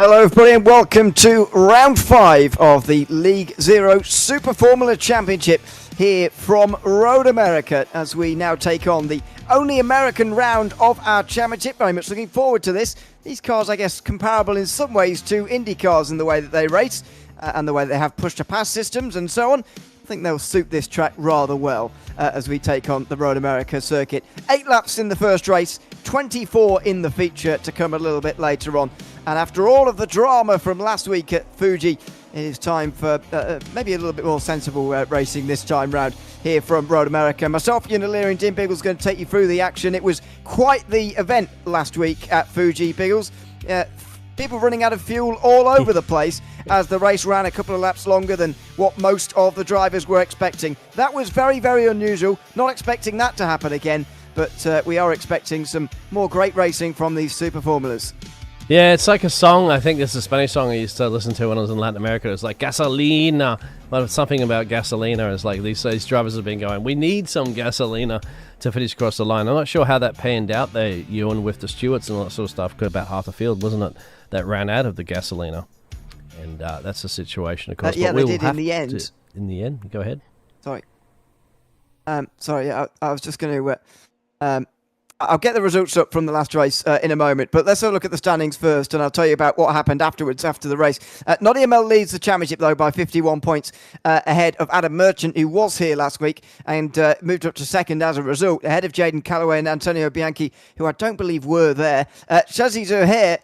Hello everybody and welcome to round 5 of the League Zero Super Formula Championship here from Road America as we now take on the only American round of our championship. Very much looking forward to this. These cars, I guess, comparable in some ways to Indy cars in the way that they race and the way they have push-to-pass systems and so on. I think they'll suit this track rather well as we take on the Road America circuit. 8 laps in the first race, 24 in the feature to come a little bit later on. And after all of the drama from last week at Fuji, it is time for maybe a little bit more sensible racing this time round here from Road America. Myself, Ewan and Dean Biggles, going to take you through the action. It was quite the event last week at Fuji, Biggles. People running out of fuel all over the place as the race ran a couple of laps longer than what most of the drivers were expecting. That was very, very unusual. Not expecting that to happen again, but we are expecting some more great racing from these Super Formulas. Yeah, it's like a song. I think it's a Spanish song I used to listen to when I was in Latin America. It's like gasolina. But something about gasolina is like these drivers have been going, we need some gasolina to finish across the line. I'm not sure how that panned out there, Ewan, with the stewards and all that sort of stuff. Got about half the field, wasn't it, that ran out of the gasolina. And that's the situation, of course. Yeah, they did in the end. In the end? Go ahead. Sorry. I was just going to... I'll get the results up from the last race in a moment, but let's have a look at the standings first, and I'll tell you about what happened afterwards, after the race. Nottingham leads the championship, though, by 51 points ahead of Adam Merchant, who was here last week, and moved up to second as a result, ahead of Jaden Calloway and Antonio Bianchi, who I don't believe were there. Shazzy Zuhair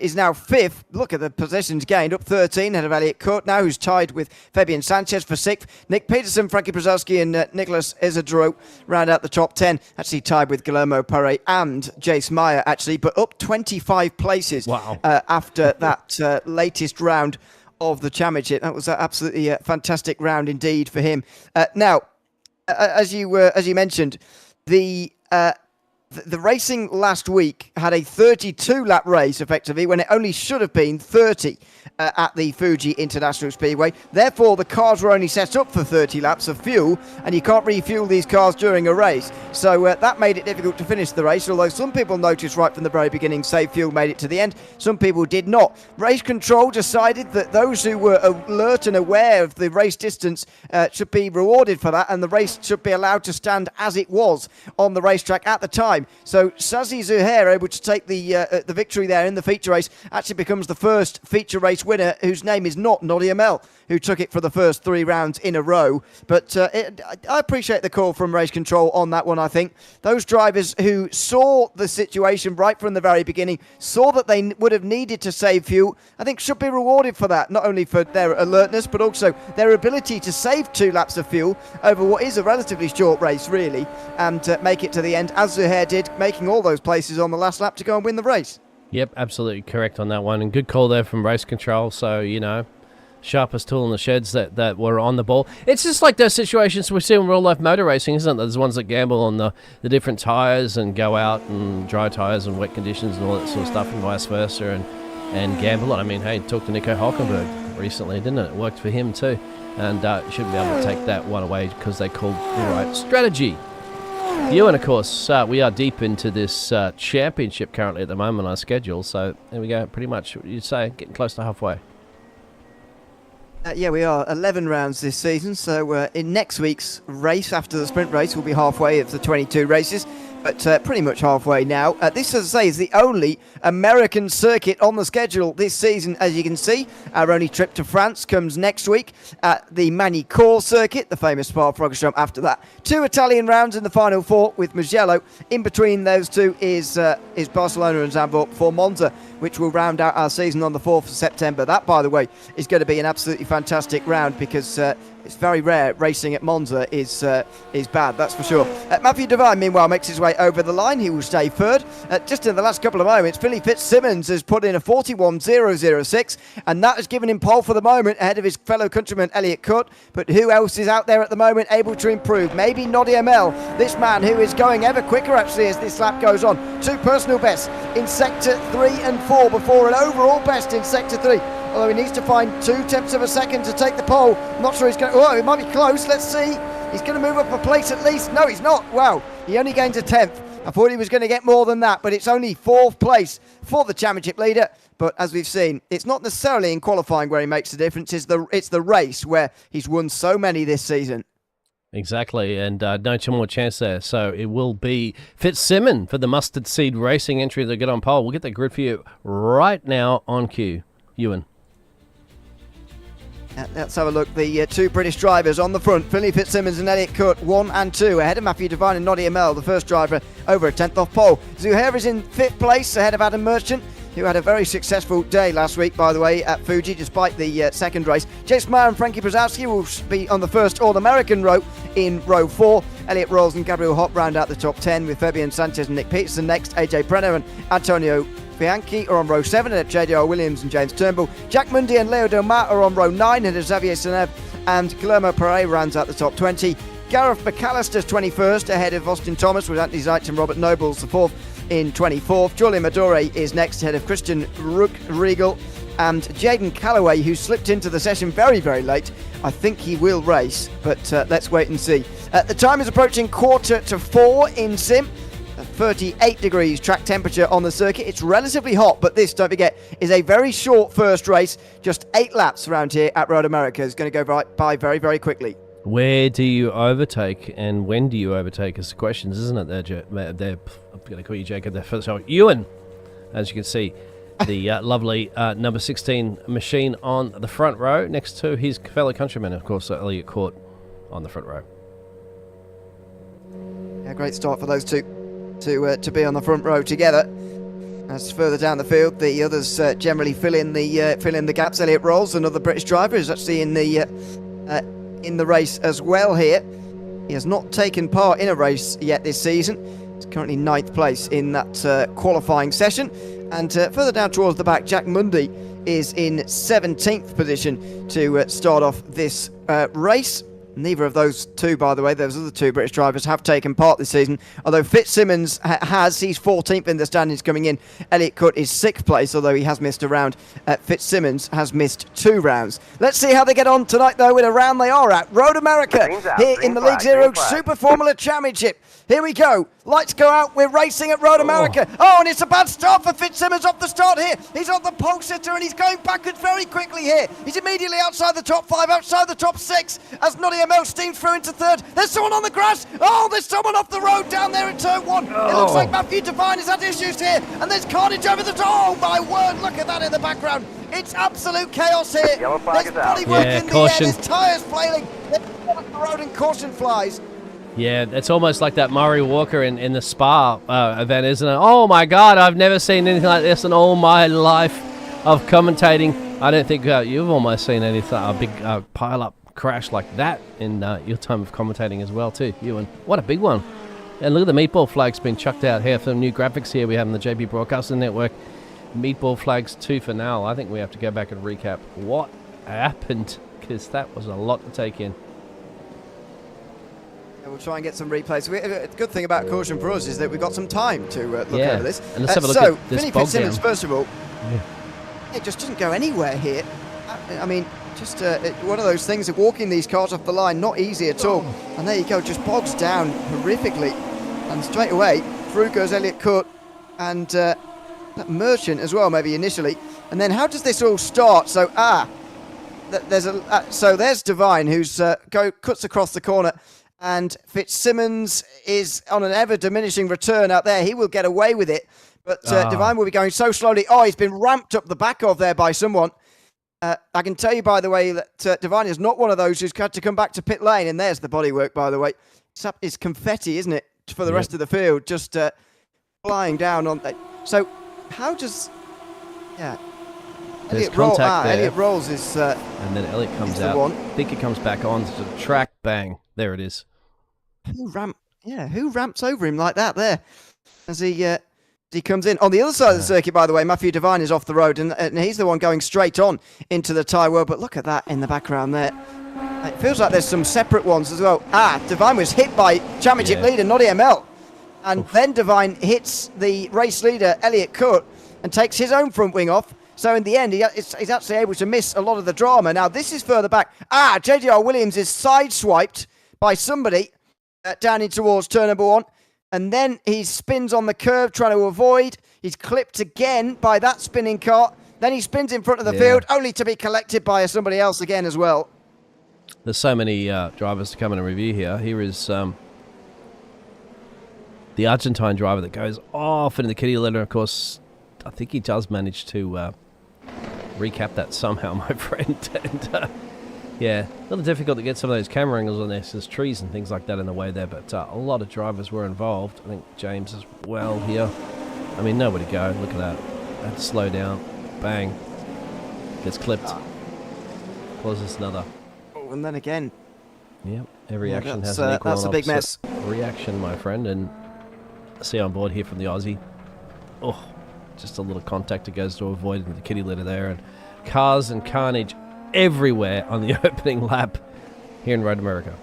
is now fifth. Look at the positions gained, up 13, ahead of Elliot Court now, who's tied with Fabian Sanchez for sixth. Nick Peterson, Frankie Brzezowski, and Nicholas Isidro round out the top 10, actually tied with Guillermo Paré and Jace Meyer, actually, but up 25 places. Wow. After that latest round of the championship. That was absolutely a fantastic round indeed for him. Now, as you mentioned, the racing last week had a 32-lap race, effectively, when it only should have been 30 at the Fuji International Speedway. Therefore, the cars were only set up for 30 laps of fuel, and you can't refuel these cars during a race. So that made it difficult to finish the race, although some people noticed right from the very beginning Save Fuel made it to the end. Some people did not. Race control decided that those who were alert and aware of the race distance should be rewarded for that, and the race should be allowed to stand as it was on the racetrack at the time. So Shazzy Zuhair, able to take the victory there in the feature race, actually becomes the first feature race winner whose name is not Noddy Amel, who took it for the first 3 rounds in a row. But I appreciate the call from race control on that one, I think. Those drivers who saw the situation right from the very beginning, saw that they would have needed to save fuel, I think should be rewarded for that, not only for their alertness, but also their ability to save 2 laps of fuel over what is a relatively short race, really, and make it to the end, as Zuhair did, making all those places on the last lap to go and win the race. Yep, absolutely correct on that one. And good call there from race control. So, sharpest tool in the sheds that were on the ball. It's just like those situations we see in real-life motor racing, isn't it? There's ones that gamble on the different tyres and go out and dry tyres and wet conditions and all that sort of stuff and vice versa and gamble on. I mean, hey, talk to Nico Hulkenberg recently, didn't it? It worked for him too. And shouldn't be able to take that one away because they called the right strategy. Ewan, of course, we are deep into this championship currently at the moment on our schedule, so there we go, pretty much, you'd say, getting close to halfway. Yeah, we are 11 rounds this season, so in next week's race, after the sprint race, we'll be halfway of the 22 races, but pretty much halfway now. This, as I say, is the only American circuit on the schedule this season, as you can see. Our only trip to France comes next week at the Magny-Cours circuit, the famous Spa-Francorchamps after that. 2 Italian rounds in the final 4 with Mugello. In between those 2 is Barcelona and Zandvoort for Monza, which will round out our season on the 4th of September. That, by the way, is going to be an absolutely fantastic round because it's very rare racing at Monza is bad, that's for sure. Matthew Devine, meanwhile, makes his way over the line. He will stay third. Just in the last couple of moments, Billy Fitzsimmons has put in a 41.006, and that has given him pole for the moment ahead of his fellow countryman Elliot Court. But who else is out there at the moment able to improve? Maybe Noddy Amel, this man who is going ever quicker actually as this lap goes on. 2 personal bests in sector 3 and 4 before an overall best in sector 3. Although he needs to find 0.2 of a second to take the pole. I'm not sure he's going to... Oh, it might be close. Let's see. He's going to move up a place at least. No, he's not. Wow. He only gains a 10th. I thought he was going to get more than that, but it's only 4th place for the championship leader. But as we've seen, it's not necessarily in qualifying where he makes the difference. It's the race where he's won so many this season. Exactly, and no more chance there. So it will be Fitzsimmons for the Mustard Seed Racing entry that get on pole. We'll get the grid for you right now on cue. Ewan. Let's have a look. The two British drivers on the front, Philly Fitzsimmons and Elliot Cook, 1 and 2, ahead of Matthew Devine and Noddy Amell, the first driver over a 10th off pole. Zuhair is in 5th place, ahead of Adam Merchant, who had a very successful day last week, by the way, at Fuji, despite the second race. Jace Meyer and Frankie Brzezowski will be on the first All-American row in row 4. Elliot Rolls and Gabriel Hopp round out the top 10, with Fabian Sanchez and Nick Peterson next. AJ Brenner and Antonio Bianchi are on row 7, and JDR Williams and James Turnbull. Jack Mundy and Leo Domat are on row 9, and Xavier Senev and Guillermo Perez rounds out the top 20. Gareth McAllister's 21st, ahead of Austin Thomas, with Anthony Zeitz and Robert Nobles the 4th in 24th. Julian Madore is next, ahead of Christian Riegel and Jaden Callaway, who slipped into the session very, very late. I think he will race, but let's wait and see. The time is approaching 3:45 in sim. 38 degrees track temperature on the circuit. It's relatively hot, but this, don't forget, is a very short first race. Just 8 laps around here at Road America. Is going to go by very, very quickly. Where do you overtake and when do you overtake is the questions, isn't it? I'm going to call you Jacob there first. So, Ewan, as you can see, the lovely number 16 machine on the front row next to his fellow countryman, of course, Elliot Court on the front row. Yeah, great start for those two to be on the front row together. As further down the field, the others generally fill in the gaps. Elliot Rolls, another British driver, is actually in the race as well here. He has not taken part in a race yet this season. He's currently 9th place in that qualifying session. And further down towards the back, Jack Mundy is in 17th position to start off this race. Neither of those two, by the way, those other two British drivers have taken part this season. Although Fitzsimmons has, he's 14th in the standings coming in. Elliot Cook is 6th place, although he has missed a round. Fitzsimmons has missed 2 rounds. Let's see how they get on tonight, though, with a round they are at Road America here in the League Zero Super Formula Championship. Here we go. Lights go out. We're racing at Road America. Oh, and it's a bad start for Fitzsimmons off the start here. He's on the pole sitter and he's going backwards very quickly here. He's immediately outside the top 5, outside the top 6 as Noddy Amell steams through into 3rd. There's someone on the grass. Oh, there's someone off the road down there in turn 1. Oh. It looks like Matthew Devine has had issues here. And there's carnage over the top. Oh, my word. Look at that in the background. It's absolute chaos here. There's bodywork in the air. There's tyres flailing. There's on the road and caution flies. Yeah, it's almost like that Murray Walker in the Spa event, isn't it? Oh my God, I've never seen anything like this in all my life of commentating. I don't think you've almost seen anything, a big pile-up crash like that in your time of commentating as well too, Ewan. What a big one. And look at the meatball flags being chucked out here. Some new graphics here we have in the JB Broadcasting Network. Meatball flags 2 for now. I think we have to go back and recap what happened, because that was a lot to take in. We'll try and get some replays. The good thing about caution for us is that we've got some time to look over this. And let's have a look at this bog Fitzsimmons, down. First of all, it just doesn't go anywhere here. I mean, just one of those things of walking these cars off the line, not easy at all. And there you go, just bogs down horrifically. And straight away, through goes Elliot Cook and that Merchant as well, maybe initially. And then how does this all start? So, there's Devine, who's cuts across the corner. And Fitzsimmons is on an ever-diminishing return out there. He will get away with it. But Devine will be going so slowly. Oh, he's been ramped up the back of there by someone. I can tell you, by the way, that Devine is not one of those who's had to come back to pit lane. And there's the bodywork, by the way. It's confetti, isn't it, for the rest of the field, just flying down on that. So how does... Yeah. There's contact there. Elliot Rolls is... and then Elliot comes out. I think he comes back on to the track. Bang. There it is. Who ramps over him like that there as he comes in? On the other side of the circuit, by the way, Matthew Devine is off the road, and he's the one going straight on into the tyre world. But look at that in the background there. It feels like there's some separate ones as well. Devine was hit by championship leader Noddy Amell. And then Devine hits the race leader, Elliot Cook, and takes his own front wing off. So in the end, he's actually able to miss a lot of the drama. Now, this is further back. JDR Williams is sideswiped by somebody down in towards turn number 1. and then he spins on the curve trying to avoid. He's clipped again by that spinning car. Then he spins in front of the field, only to be collected by somebody else again as well. There's so many drivers to come in and review here. Here is the Argentine driver that goes off into the kitty litter. Of course, I think he does manage to recap that somehow, my friend. And, yeah, a little difficult to get some of those camera angles on this. There's trees and things like that in the way there, but a lot of drivers were involved. I think James as well here. I mean, nowhere to go. Look at that. Had to slow down. Bang. Gets clipped. Causes another. Oh, and then again. Yep. Every action has an equal that's and a big mess. reaction, my friend. And see on board here from the Aussie. Oh, just a little contact that goes to avoid the kitty litter there. And cars and carnage everywhere on the opening lap here in Road America.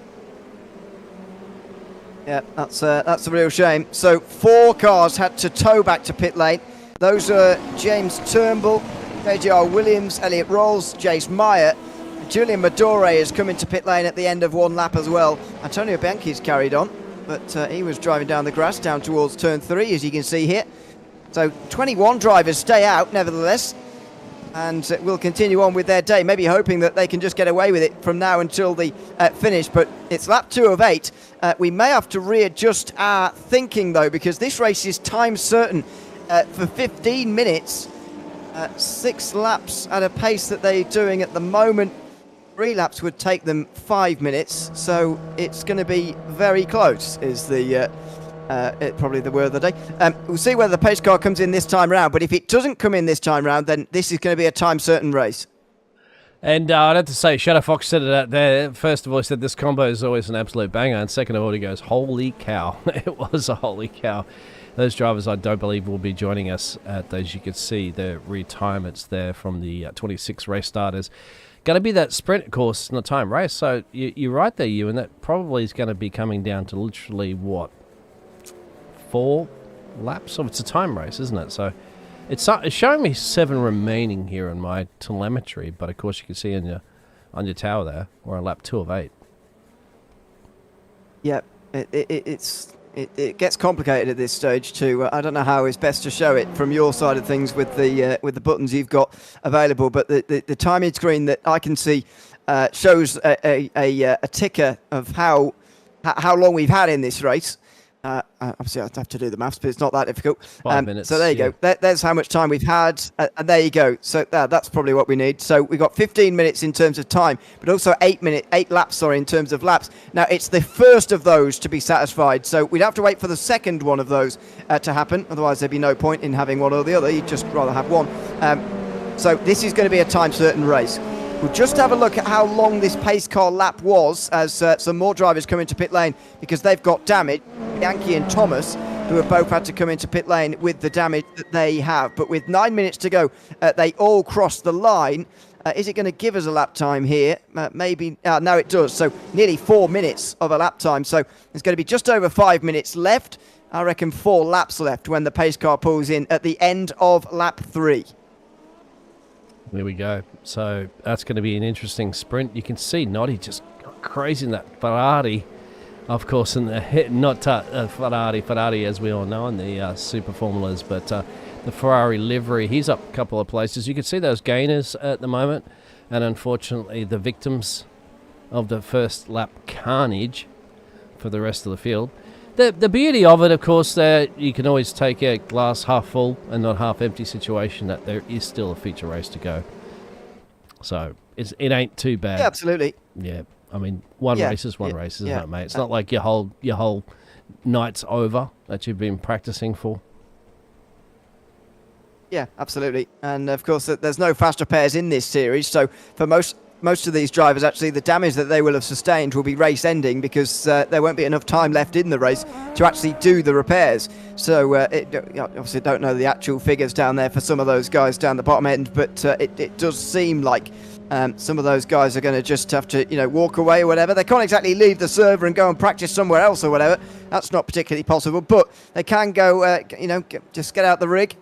Yeah, that's a real shame. So 4 cars had to tow back to pit lane. Those are James Turnbull, JR Williams, Elliot Rolls, Jace Meyer. Julian Madore has come into pit lane at the end of 1 lap as well. Antonio Bianchi's carried on, but he was driving down the grass down towards turn 3, as you can see here. So 21 drivers stay out, nevertheless, and will continue on with their day, maybe hoping that they can just get away with it from now until the finish. But it's lap 2 of 8. We may have to readjust our thinking, though, because this race is time certain for 15 minutes. 6 laps at a pace that they're doing at the moment. 3 laps would take them 5 minutes, so it's going to be very close, is the probably the word of the day. We'll see whether the pace car comes in this time round, but if it doesn't come in this time round, then this is going to be a time certain race. And I'd have to say, Shadow Fox said it out there. First of all, he said this combo is always an absolute banger, and second of all, he goes, holy cow. It was a holy cow. Those drivers, I don't believe, will be joining us at, as you can see, the retirements there from the 26 race starters. Going to be that sprint course, not time race. So you're right there, Ewan. That probably is going to be coming down to literally, what, 4 laps? So it's a time race, isn't it? So it's showing me 7 remaining here in my telemetry. But, of course, you can see on your tower there, we're on lap 2 of 8. Yeah, it gets complicated at this stage too. I don't know how it's best to show it from your side of things with the buttons you've got available, but the timing screen that I can see shows a ticker of how long we've had in this race. Obviously, I'd have to do the maths, but it's not that difficult. 5 minutes. So there you go. There's how much time we've had, and there you go. So that's probably what we need. So we've got 15 minutes in terms of time, but also 8 laps, in terms of laps. Now, it's the first of those to be satisfied. So we'd have to wait for the second one of those to happen. Otherwise, there'd be no point in having one or the other. You'd just rather have one. So this is going to be a time certain race. We'll just have a look at how long this pace car lap was as some more drivers come into pit lane because they've got damage. Bianchi and Thomas, who have both had to come into pit lane with the damage that they have. But with 9 minutes to go, they all cross the line. Is it going to give us a lap time here? Maybe. No, it does. So nearly 4 minutes of a lap time. So there's going to be just over 5 minutes left. I reckon 4 laps left when the pace car pulls in at the end of lap 3. There we go. So that's going to be an interesting sprint. You can see Noddy just got crazy in that Ferrari, of course, in the hit, not Ferrari as we all know in the Super Formulas, but the Ferrari livery. He's up a couple of places. You can see those gainers at the moment, and unfortunately the victims of the first lap carnage for the rest of the field. The beauty of it, of course, that you can always take a glass half full and not half empty situation, that there is still a feature race to go. So it ain't too bad. Yeah, absolutely. Yeah, I mean, one race is one race, isn't it, mate? It's not like your whole night's over that you've been practicing for. Yeah, absolutely. And of course, there's no fast repairs in this series, so for most of these drivers, actually, the damage that they will have sustained will be race ending because there won't be enough time left in the race to actually do the repairs. So obviously don't know the actual figures down there for some of those guys down the bottom end, but it does seem like some of those guys are going to just have to, walk away or whatever. They can't exactly leave the server and go and practice somewhere else or whatever. That's not particularly possible, but they can go, just get out the rig,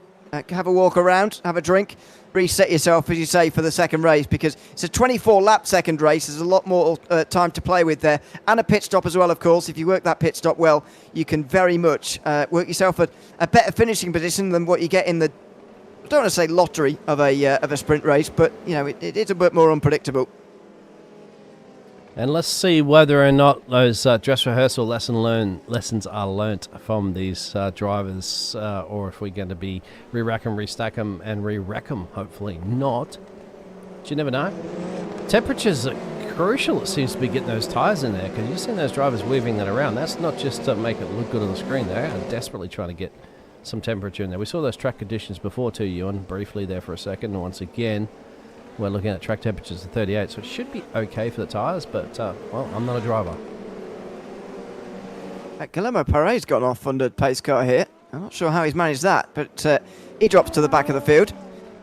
have a walk around, have a drink, reset yourself, as you say, for the second race, because it's a 24-lap second race. There's a lot more time to play with there, and a pit stop as well, of course. If you work that pit stop well, you can very much work yourself a better finishing position than what you get in the, I don't want to say lottery of a sprint race, but it's a bit more unpredictable. And let's see whether or not those dress rehearsal lessons are learnt from these drivers, or if we're going to be re-rack them, restack them, and re-wreck them. Hopefully not. But you never know. Temperatures are crucial, it seems to be, getting those tyres in there, because you've seen those drivers weaving that around. That's not just to make it look good on the screen. They are desperately trying to get some temperature in there. We saw those track conditions before too, Ewan, briefly there for a second. And once again, we're looking at track temperatures of 38, so it should be okay for the tyres, but, well, I'm not a driver. Guillermo Pare's gone off under pace car here. I'm not sure how he's managed that, but he drops to the back of the field.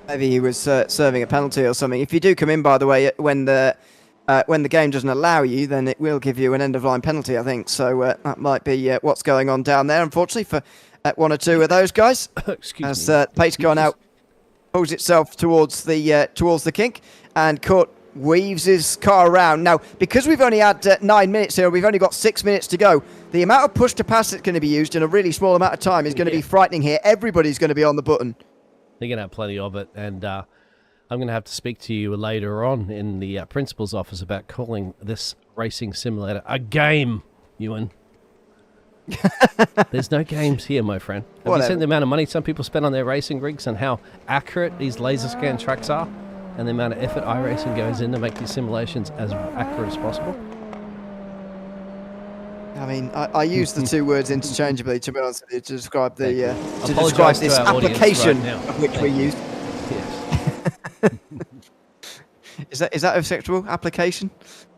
Maybe he was serving a penalty or something. If you do come in, by the way, when the game doesn't allow you, then it will give you an end-of-line penalty, I think. So that might be what's going on down there, unfortunately, for one or two of those guys. Excuse me. Pace car now pulls itself towards the kink, and Kurt weaves his car around. Now, because we've only had 9 minutes here, we've only got 6 minutes to go, the amount of push to pass that's going to be used in a really small amount of time is going to be frightening here. Everybody's going to be on the button. They're going to have plenty of it, and I'm going to have to speak to you later on in the principal's office about calling this racing simulator a game, Ewan. There's no games here, my friend. Have you seen the amount of money some people spend on their racing rigs and how accurate these laser scan tracks are, and the amount of effort iRacing goes in to make these simulations as accurate as possible? I mean, I use the two words interchangeably, to be honest with you, to describe this application right of which we use. Yes. Is that acceptable? Application?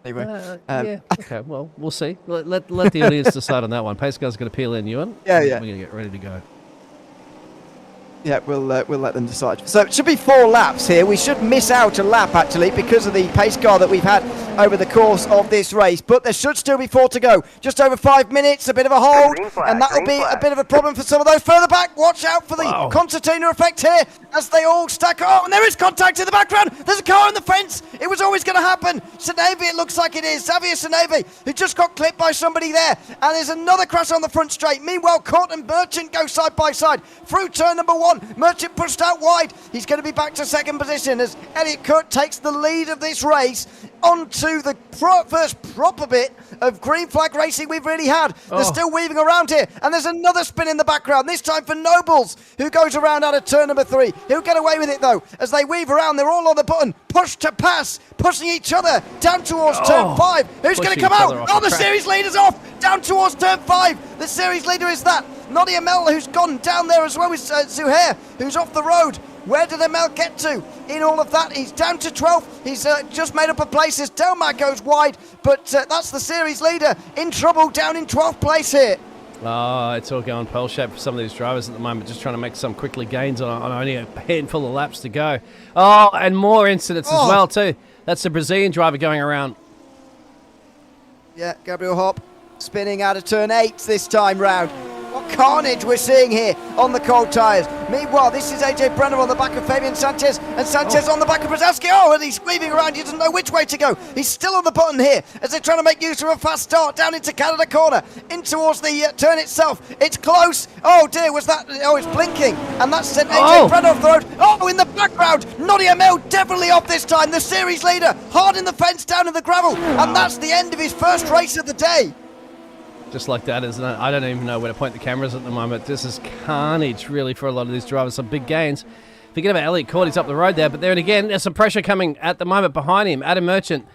Anyway, yeah. Okay. Well, we'll see. Let the audience decide on that one. Pace car's going to peel in, Ewan. Yeah. We're going to get ready to go. Yeah, we'll let them decide. So it should be 4 laps here. We should miss out a lap, actually, because of the pace car that we've had over the course of this race. But there should still be 4 to go. Just over 5 minutes, a bit of a hold, and that'll be a bit of a problem for some of those further back. Watch out for the concertina effect here as they all stack. Oh, and there is contact in the background. There's a car on the fence. It was always going to happen. Saneve, it looks like it is. Xavier Saneve, who just got clipped by somebody there. And there's another crash on the front straight. Meanwhile, Court and Merchant go side by side through turn number 1. Merchant pushed out wide. He's going to be back to second position as Elliot Kurt takes the lead of this race onto the first proper bit of green flag racing we've really had. They're still weaving around here, and there's another spin in the background, this time for Nobles, who goes around out of turn number 3. He'll get away with it, though, as they weave around. They're all on the button. Push to pass, pushing each other down towards turn 5. Who's going to come out? Oh, the series leader's off, down towards turn 5. The series leader is that Nadia Mel, who's gone down there as well as Zuhair, who's off the road. Where did Emel get to in all of that? He's down to 12th. He's just made up a place as Delmar goes wide, but that's the series leader in trouble down in 12th place here. Oh, it's all going pear-shaped for some of these drivers at the moment, just trying to make some quickly gains on only a handful of laps to go. Oh, and more incidents as well, too. That's the Brazilian driver going around. Yeah, Gabriel Hopp spinning out of turn 8 this time round. What carnage we're seeing here on the cold tyres. Meanwhile, this is AJ Brenner on the back of Fabian Sanchez, and Sanchez on the back of Brzezowski. Oh, and he's weaving around. He doesn't know which way to go. He's still on the button here as they're trying to make use of a fast start down into Canada corner, in towards the turn itself. It's close. Oh dear, was that? Oh, it's blinking, and that's sent AJ Brenner off the road. Oh, in the background, Nadia Mel definitely off this time. The series leader hard in the fence down in the gravel, and that's the end of his first race of the day. Just like that, isn't it? I don't even know where to point the cameras at the moment. This is carnage, really, for a lot of these drivers. Some big gains. Forget about Elliot Court, he's up the road there. But then again, there's some pressure coming at the moment behind him. Adam Merchant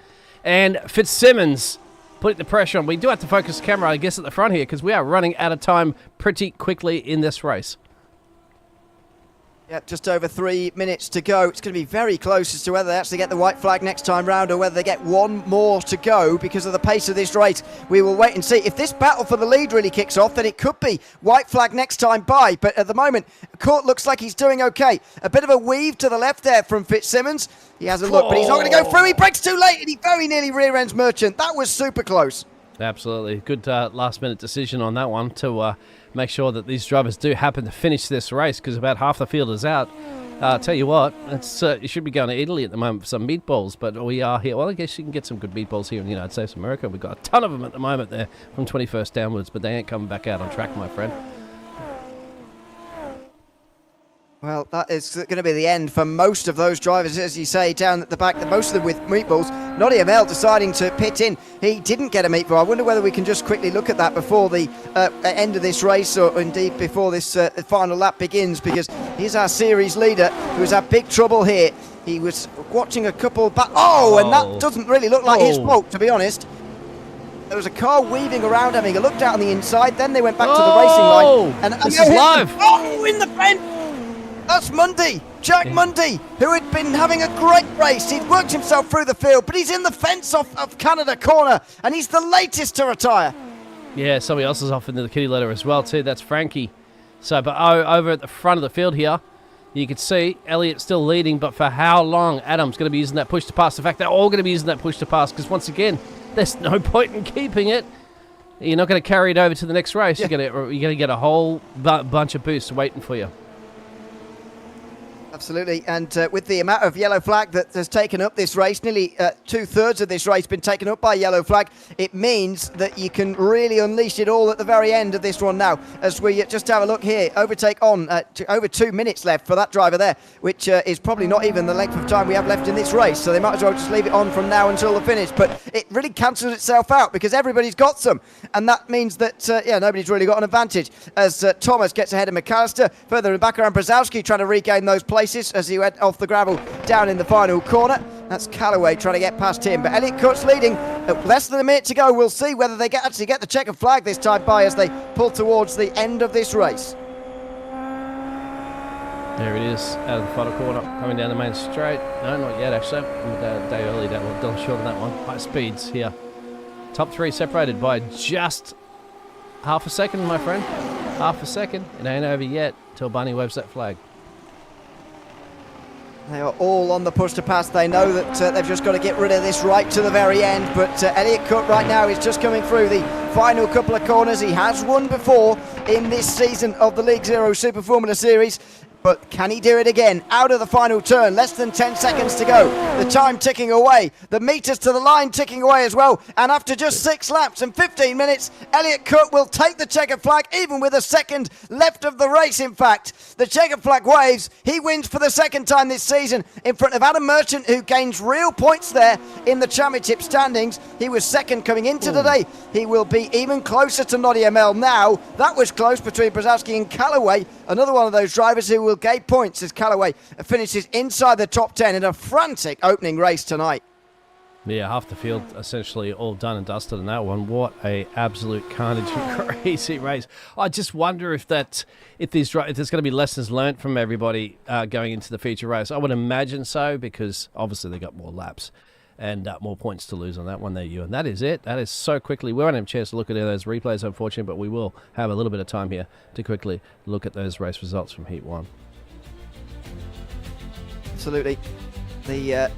and Fitzsimmons putting the pressure on. We do have to focus the camera, I guess, at the front here, because we are running out of time pretty quickly in this race. Yeah, just over 3 minutes to go. It's going to be very close as to whether they actually get the white flag next time round or whether they get one more to go because of the pace of this race. We will wait and see. If this battle for the lead really kicks off, then it could be white flag next time by. But at the moment, Court looks like he's doing okay. A bit of a weave to the left there from Fitzsimmons. He has a look, but he's not going to go through. He breaks too late, and he very nearly rear-ends Merchant. That was super close. Absolutely. Good last-minute decision on that one to make sure that these drivers do happen to finish this race, because about half the field is out. I'll tell you what, you should be going to Italy at the moment for some meatballs, but we are here. Well, I guess you can get some good meatballs here in the United States of America. We've got a ton of them at the moment there from 21st downwards, but they ain't coming back out on track, my friend. Well, that is going to be the end for most of those drivers, as you say, down at the back, most of them with meatballs. Noddy Amel deciding to pit in. He didn't get a meatball. I wonder whether we can just quickly look at that before the end of this race, or indeed before this final lap begins, because he's our series leader who's had big trouble here. He was watching a couple back. And that doesn't really look like his fault, to be honest. There was a car weaving around, having a look down on the inside. Then they went back to the racing line. And this is live. In the fence. That's Mundy, Jack Mundy, who had been having a great race. He'd worked himself through the field, but he's in the fence of Canada corner, and he's the latest to retire. Yeah, somebody else is off into the kitty litter as well too. That's Frankie. So, but over at the front of the field here, you can see Elliott still leading, but for how long? Adam's going to be using that push to pass. In fact, they're all going to be using that push to pass, because once again, there's no point in keeping it. You're not going to carry it over to the next race. Yeah. You're going to get a whole bunch of boosts waiting for you. Absolutely, and with the amount of yellow flag that has taken up this race, nearly 2/3 of this race been taken up by yellow flag, it means that you can really unleash it all at the very end of this one now. As we just have a look here, overtake on, over 2 minutes left for that driver there, which is probably not even the length of time we have left in this race, so they might as well just leave it on from now until the finish. But it really cancels itself out, because everybody's got some, and that means that, nobody's really got an advantage, as Thomas gets ahead of McAllister, further back around Brzezowski trying to regain those places as he went off the gravel down in the final corner. That's Callaway trying to get past him, but Elliott Cook's leading. Less than a minute to go. We'll see whether they actually get the checkered flag this time by as they pull towards the end of this race. There it is, out of the final corner, coming down the main straight. No, not yet actually. A day early, done short on that one. High speeds here. Top three separated by just half a second, my friend. Half a second. It ain't over yet till Bunny waves that flag. They are all on the push to pass. They know that they've just got to get rid of this right to the very end. But Elliott Cook right now is just coming through the final couple of corners. He has won before in this season of the League Zero Super Formula Series. But can he do it again? Out of the final turn, less than 10 seconds to go. The time ticking away, the meters to the line ticking away as well. And after just 6 laps and 15 minutes, Elliott Cook will take the checkered flag, even with a second left of the race, in fact. The checkered flag waves. He wins for the second time this season in front of Adam Merchant, who gains real points there in the championship standings. He was second coming into today. He will be even closer to Noddy Amel now. That was close between Brzezowski and Callaway. Another one of those drivers who will gain points as Callaway finishes inside the top 10 in a frantic opening race tonight. Yeah, half the field essentially all done and dusted in that one. What a absolute carnage and crazy race. I just wonder if there's going to be lessons learnt from everybody going into the feature race. I would imagine so, because obviously they got more laps and more points to lose on that one there, Ewan. That is it. That is so quickly. We won't have a chance to look at those replays, unfortunately, but we will have a little bit of time here to quickly look at those race results from Heat 1. Absolutely. The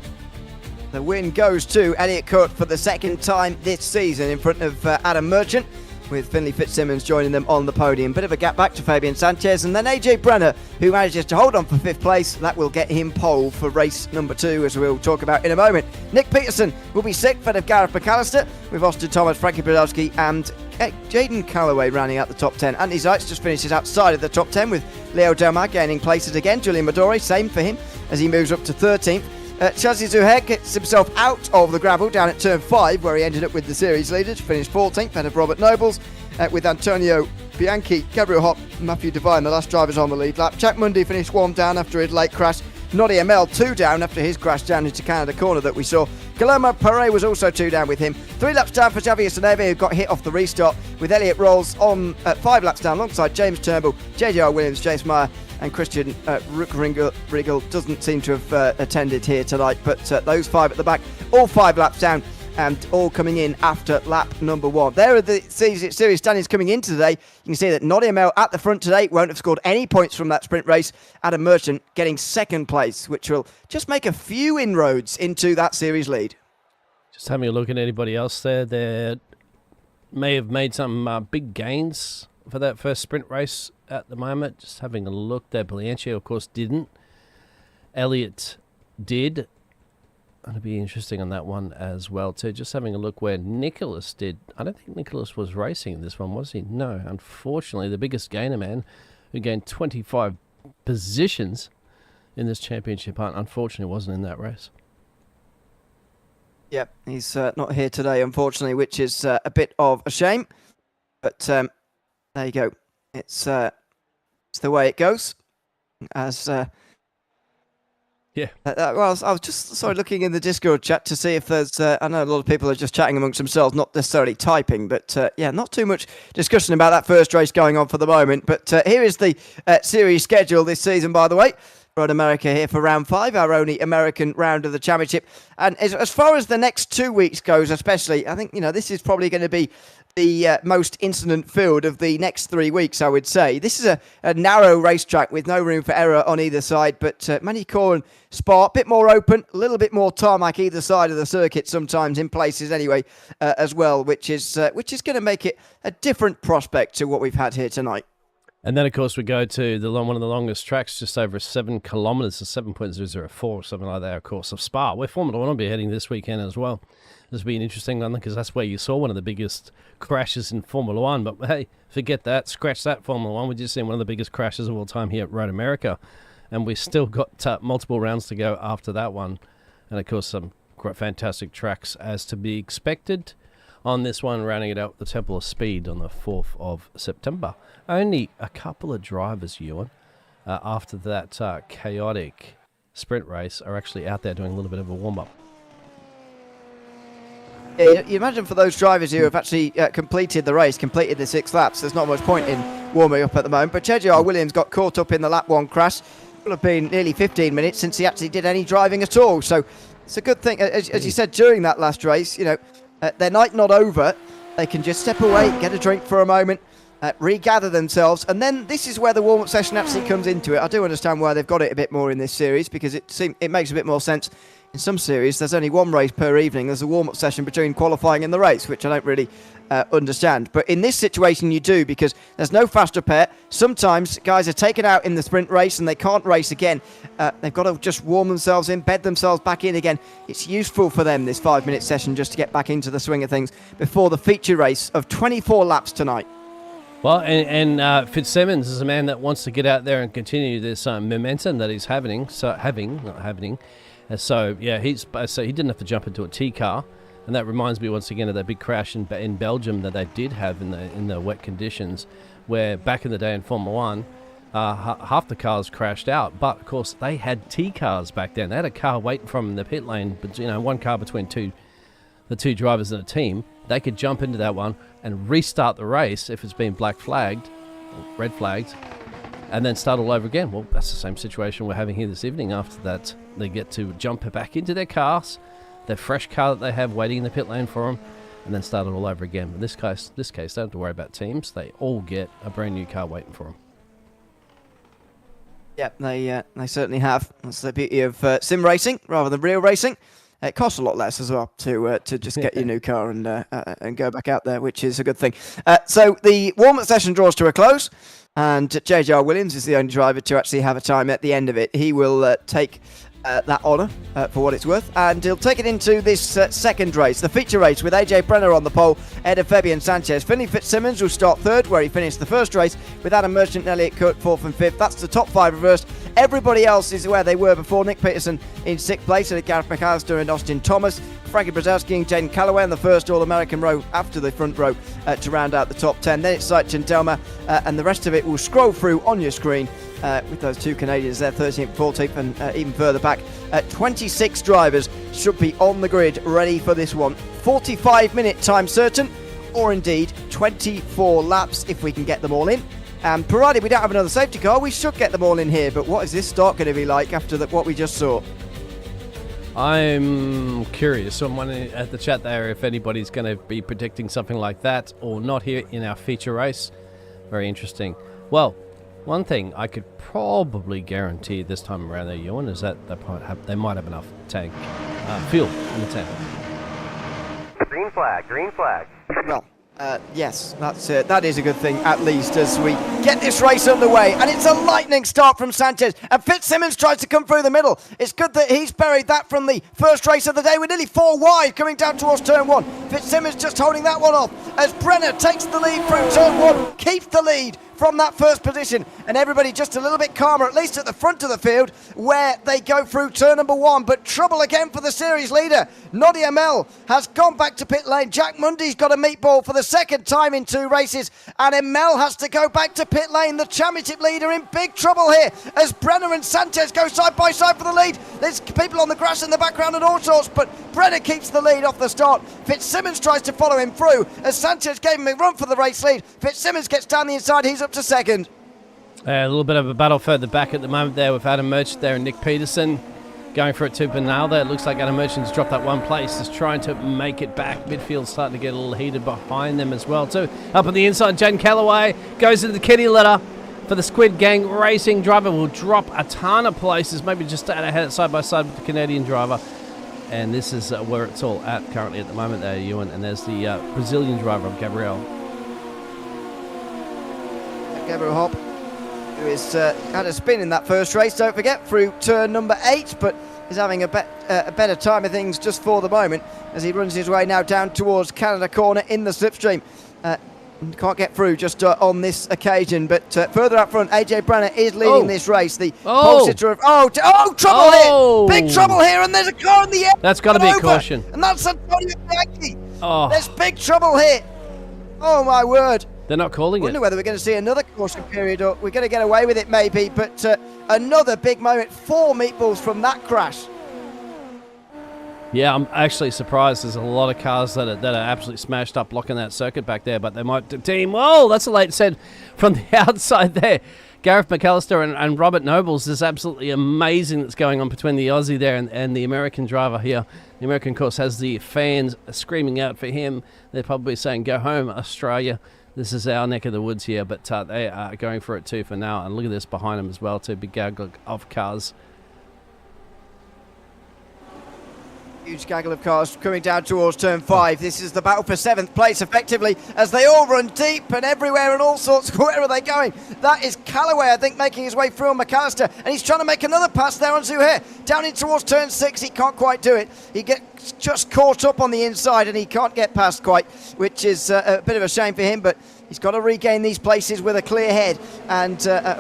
win goes to Elliott Cook for the second time this season in front of Adam Merchant, with Finlay Fitzsimmons joining them on the podium. Bit of a gap back to Fabian Sanchez, and then AJ Brenner, who manages to hold on for 5th place. That will get him pole for race number 2, as we'll talk about in a moment. Nick Peterson will be 6th, ahead of Gareth McAllister, with Austin Thomas, Frankie Brzezowski and Jaden Callaway rounding out the top 10. Andy Zeitz just finishes outside of the top 10, with Leo Delmar gaining places again. Julian Midori, same for him, as he moves up to 13th. Chelsea Zuher gets himself out of the gravel down at turn 5, where he ended up with the series leader to finish 14th, ahead of Robert Nobles, with Antonio Bianchi, Gabriel Hopp, Matthew Devine, the last drivers on the lead lap. Jack Mundy finished 1 down after his late crash. Noddy Amel 2 down after his crash down into Canada corner that we saw. Guillermo Perez was also 2 down with him. 3 laps down for Javier Soneve, who got hit off the restart, with Elliott Rolls on 5 laps down alongside James Turnbull, JJR Williams, James Meyer and Christian Ruckringel doesn't seem to have attended here tonight, but those 5 at the back, all 5 laps down and all coming in after lap number 1. There are the series standings coming into today. You can see that Noddy Amel at the front today won't have scored any points from that sprint race. Adam Merchant getting 2nd place, which will just make a few inroads into that series lead. Just having a look at anybody else there. They may have made some big gains for that first sprint race at the moment. Just having a look there. Bianchi, of course, didn't. Elliott did. It'll be interesting on that one as well, too. Just having a look where Nicholas did. I don't think Nicholas was racing in this one, was he? No, unfortunately, the biggest gainer man, who gained 25 positions in this championship, unfortunately wasn't in that race. Yep, he's not here today, unfortunately, which is a bit of a shame. But there you go. It's the way it goes. As yeah. Well, I was just looking in the Discord chat to see if there's. I know a lot of people are just chatting amongst themselves, not necessarily typing, but yeah, not too much discussion about that first race going on for the moment. But here is the series schedule this season, by the way. Road America here for round 5, our only American round of the championship. And as far as the next 2 weeks goes, especially, I think this is probably going to be the most incident filled of the next 3 weeks, I would say. This is a narrow racetrack with no room for error on either side, but Manicourt and Spa, a bit more open, a little bit more tarmac either side of the circuit sometimes in places anyway as well, which is going to make it a different prospect to what we've had here tonight. And then, of course, we go to one of the longest tracks, just over 7 kilometres, so 7.004 or something like that, of course, of Spa, where Formula 1 will be heading this weekend as well. This will be an interesting one because that's where you saw one of the biggest crashes in Formula 1. But, hey, forget that. Scratch that, Formula 1. We've just seen one of the biggest crashes of all time here at Road America. And we've still got multiple rounds to go after that one. And, of course, some fantastic tracks as to be expected on this one, rounding it out with the Temple of Speed on the 4th of September. Only a couple of drivers, Ewan, after that chaotic sprint race are actually out there doing a little bit of a warm-up. Yeah, you imagine for those drivers who have actually completed the race, completed the 6 laps, there's not much point in warming up at the moment. But J.J.R. Williams got caught up in the lap 1 crash. It will have been nearly 15 minutes since he actually did any driving at all. So it's a good thing, as you said during that last race, their night not over. They can just step away, get a drink for a moment, regather themselves, and then this is where the warm-up session actually comes into it. I do understand why they've got it a bit more in this series, because it makes a bit more sense. In some series, there's only one race per evening. There's a warm-up session between qualifying and the race, which I don't really understand. But in this situation, you do, because there's no fast repair. Sometimes guys are taken out in the sprint race and they can't race again. They've got to just warm themselves in, bed themselves back in again. It's useful for them, this 5-minute session, just to get back into the swing of things before the feature race of 24 laps tonight. Well, and Fitzsimmons is a man that wants to get out there and continue this momentum that he's having. So yeah, he didn't have to jump into a T car, and that reminds me once again of that big crash in Belgium that they did have in the wet conditions, where back in the day in Formula 1, half the cars crashed out, but of course they had T cars back then. They had a car waiting from in the pit lane, but one car between the two drivers in a team. They could jump into that one and restart the race if it's been black flagged, red flagged, and then start all over again. Well, that's the same situation we're having here this evening. After that, they get to jump back into their cars, their fresh car that they have waiting in the pit lane for them, and then start it all over again. In this case, they don't have to worry about teams. They all get a brand new car waiting for them. Yeah, they certainly have. That's the beauty of sim racing rather than real racing. It costs a lot less as well to just get your new car and go back out there, which is a good thing. So the warm-up session draws to a close, and J.J.R. Williams is the only driver to actually have a time at the end of it. He will take that honour for what it's worth, and he'll take it into this second race, the feature race, with AJ Brenner on the pole, ahead of Fabian Sanchez. Finley Fitzsimmons will start third, where he finished the first race, with Adam Merchant and Elliott Kurt fourth and fifth. That's the top 5 reversed. Everybody else is where they were before. Nick Peterson in 6th place, and Gareth McAllister and Austin Thomas. Frankie Brzezowski and Jaden Calloway on the first All-American row after the front row to round out the top 10. Then it's Seitz and Delma, and the rest of it will scroll through on your screen with those 2 Canadians there, 13th, 14th, and even further back. 26 drivers should be on the grid ready for this one. 45-minute time certain, or indeed 24 laps if we can get them all in. And provided we don't have another safety car, we should get them all in here. But what is this start going to be like after what we just saw? I'm curious. Someone at the chat there, if anybody's going to be predicting something like that or not here in our feature race. Very interesting. Well, one thing I could probably guarantee this time around there, Ewan, is that they might have enough tank fuel in the tank. Green flag, green flag. Well, Yes, that is a good thing, at least, as we get this race underway. And it's a lightning start from Sanchez. And Fitzsimmons tries to come through the middle. It's good that he's buried that from the first race of the day. We're nearly 4 wide coming down towards turn 1. Fitzsimmons just holding that one off as Brenner takes the lead through turn 1, keeps the lead from that first position, and everybody just a little bit calmer, at least at the front of the field, where they go through turn number 1. But trouble again for the series leader. Noddy Amel has gone back to pit lane. Jack Mundy's got a meatball for the second time in 2 races, and Amel has to go back to pit lane. The championship leader in big trouble here as Brenner and Sanchez go side by side for the lead. There's people on the grass in the background and all sorts, but Brenner keeps the lead off the start. Fitzsimmons tries to follow him through as Sanchez gave him a run for the race lead. Fitzsimmons gets down the inside. He's up to second. A little bit of a battle further back at the moment there with Adam Merchant there and Nick Peterson going for it to Bernal there. It looks like Adam Merchant's dropped that one place, just trying to make it back. Midfield's starting to get a little heated behind them as well too. Up on the inside, Jen Callaway goes into the kitty litter for the Squid Gang Racing driver. Will drop a ton of places, maybe just ahead side by side with the Canadian driver. And this is where it's all at currently at the moment there, Ewan. And there's the Brazilian driver of Gabriel. Gabriel Hopp, who has had a spin in that first race, don't forget, through turn number 8, but is having a better time of things just for the moment as he runs his way now down towards Canada Corner in the slipstream. Can't get through just on this occasion, but further up front, AJ Brenner is leading this race. The pole sitter of trouble here, big trouble here, and there's a car in the air. That's got to be a caution, and that's Antonio Bianchi. There's big trouble here. Oh my word! They're not calling it. I wonder whether we're going to see another caution period, or we're going to get away with it maybe. But another big moment. 4 meatballs from that crash. Yeah, I'm actually surprised. There's a lot of cars that are absolutely smashed up blocking that circuit back there, but they might team. Whoa, that's a late set from the outside there. Gareth McAllister and Robert Nobles is absolutely amazing that's going on between the Aussie there and the American driver here. The American, of course, has the fans screaming out for him. They're probably saying, go home, Australia. This is our neck of the woods here, but they are going for it too for now. And look at this behind them as well, too. Big gaggle of cars. Huge gaggle of cars coming down towards turn 5. This is the battle for 7th place, effectively, as they all run deep and everywhere and all sorts. Where are they going? That is Callaway, I think, making his way through on McAllister, and he's trying to make another pass there on Zuhair. Down in towards turn 6, he can't quite do it. He gets just caught up on the inside, and he can't get past quite, which is a bit of a shame for him, but he's got to regain these places with a clear head and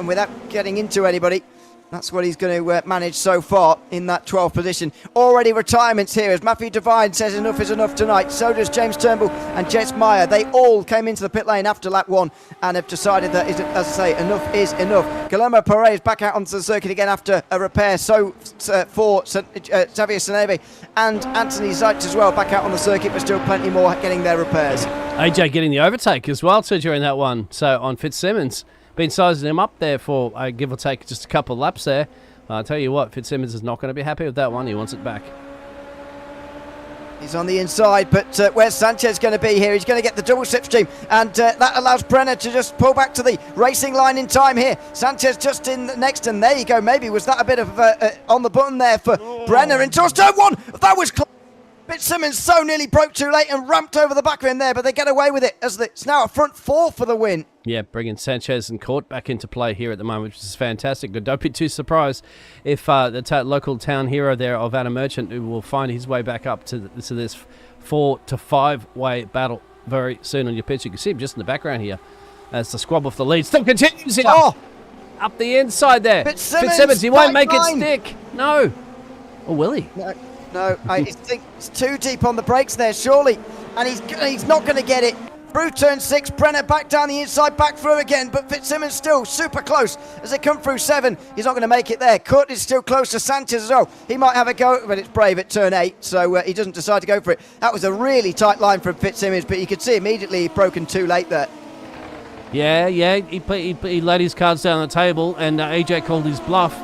without getting into anybody. That's what he's going to manage so far in that 12th position. Already retirements here as Matthew Devine says enough is enough tonight. So does James Turnbull and Jess Meyer. They all came into the pit lane after lap 1 and have decided that, as I say, enough is enough. Guillermo Perez back out onto the circuit again after a repair. So for Xavier Seneve and Anthony Zeitz as well back out on the circuit, but still plenty more getting their repairs. AJ getting the overtake as well too during that one. So on Fitzsimmons. Been sizing him up there for, give or take, just a couple of laps there. I'll tell you what, Fitzsimmons is not going to be happy with that one. He wants it back. He's on the inside, but where's Sanchez going to be here? He's going to get the double slipstream, and that allows Brenner to just pull back to the racing line in time here. Sanchez just in next, and there you go. Maybe was that a bit of on the button there for Brenner into turn 1? That was close. Fitzsimmons so nearly broke too late and ramped over the back of him there, but they get away with it as it's now a front 4 for the win. Yeah, bringing Sanchez and Court back into play here at the moment, which is fantastic. But don't be too surprised if the local town hero there of Adam Merchant, who will find his way back up to this 4 to 5 way battle very soon on your pitch. You can see him just in the background here as the squabble for the lead still continues here. Up the inside there. Fitzsimmons, he won't make it stick. No. Or will he? No, I think it's too deep on the brakes there, surely. And he's not going to get it. Through turn 6, Brenner back down the inside, back through again, but Fitzsimmons still super close as they come through 7. He's not going to make it there. Kurt is still close to Sanchez as well. He might have a go, but it's brave at turn 8, so he doesn't decide to go for it. That was a really tight line from Fitzsimmons, but you could see immediately he'd broken too late there. Yeah, he laid his cards down on the table, and AJ called his bluff.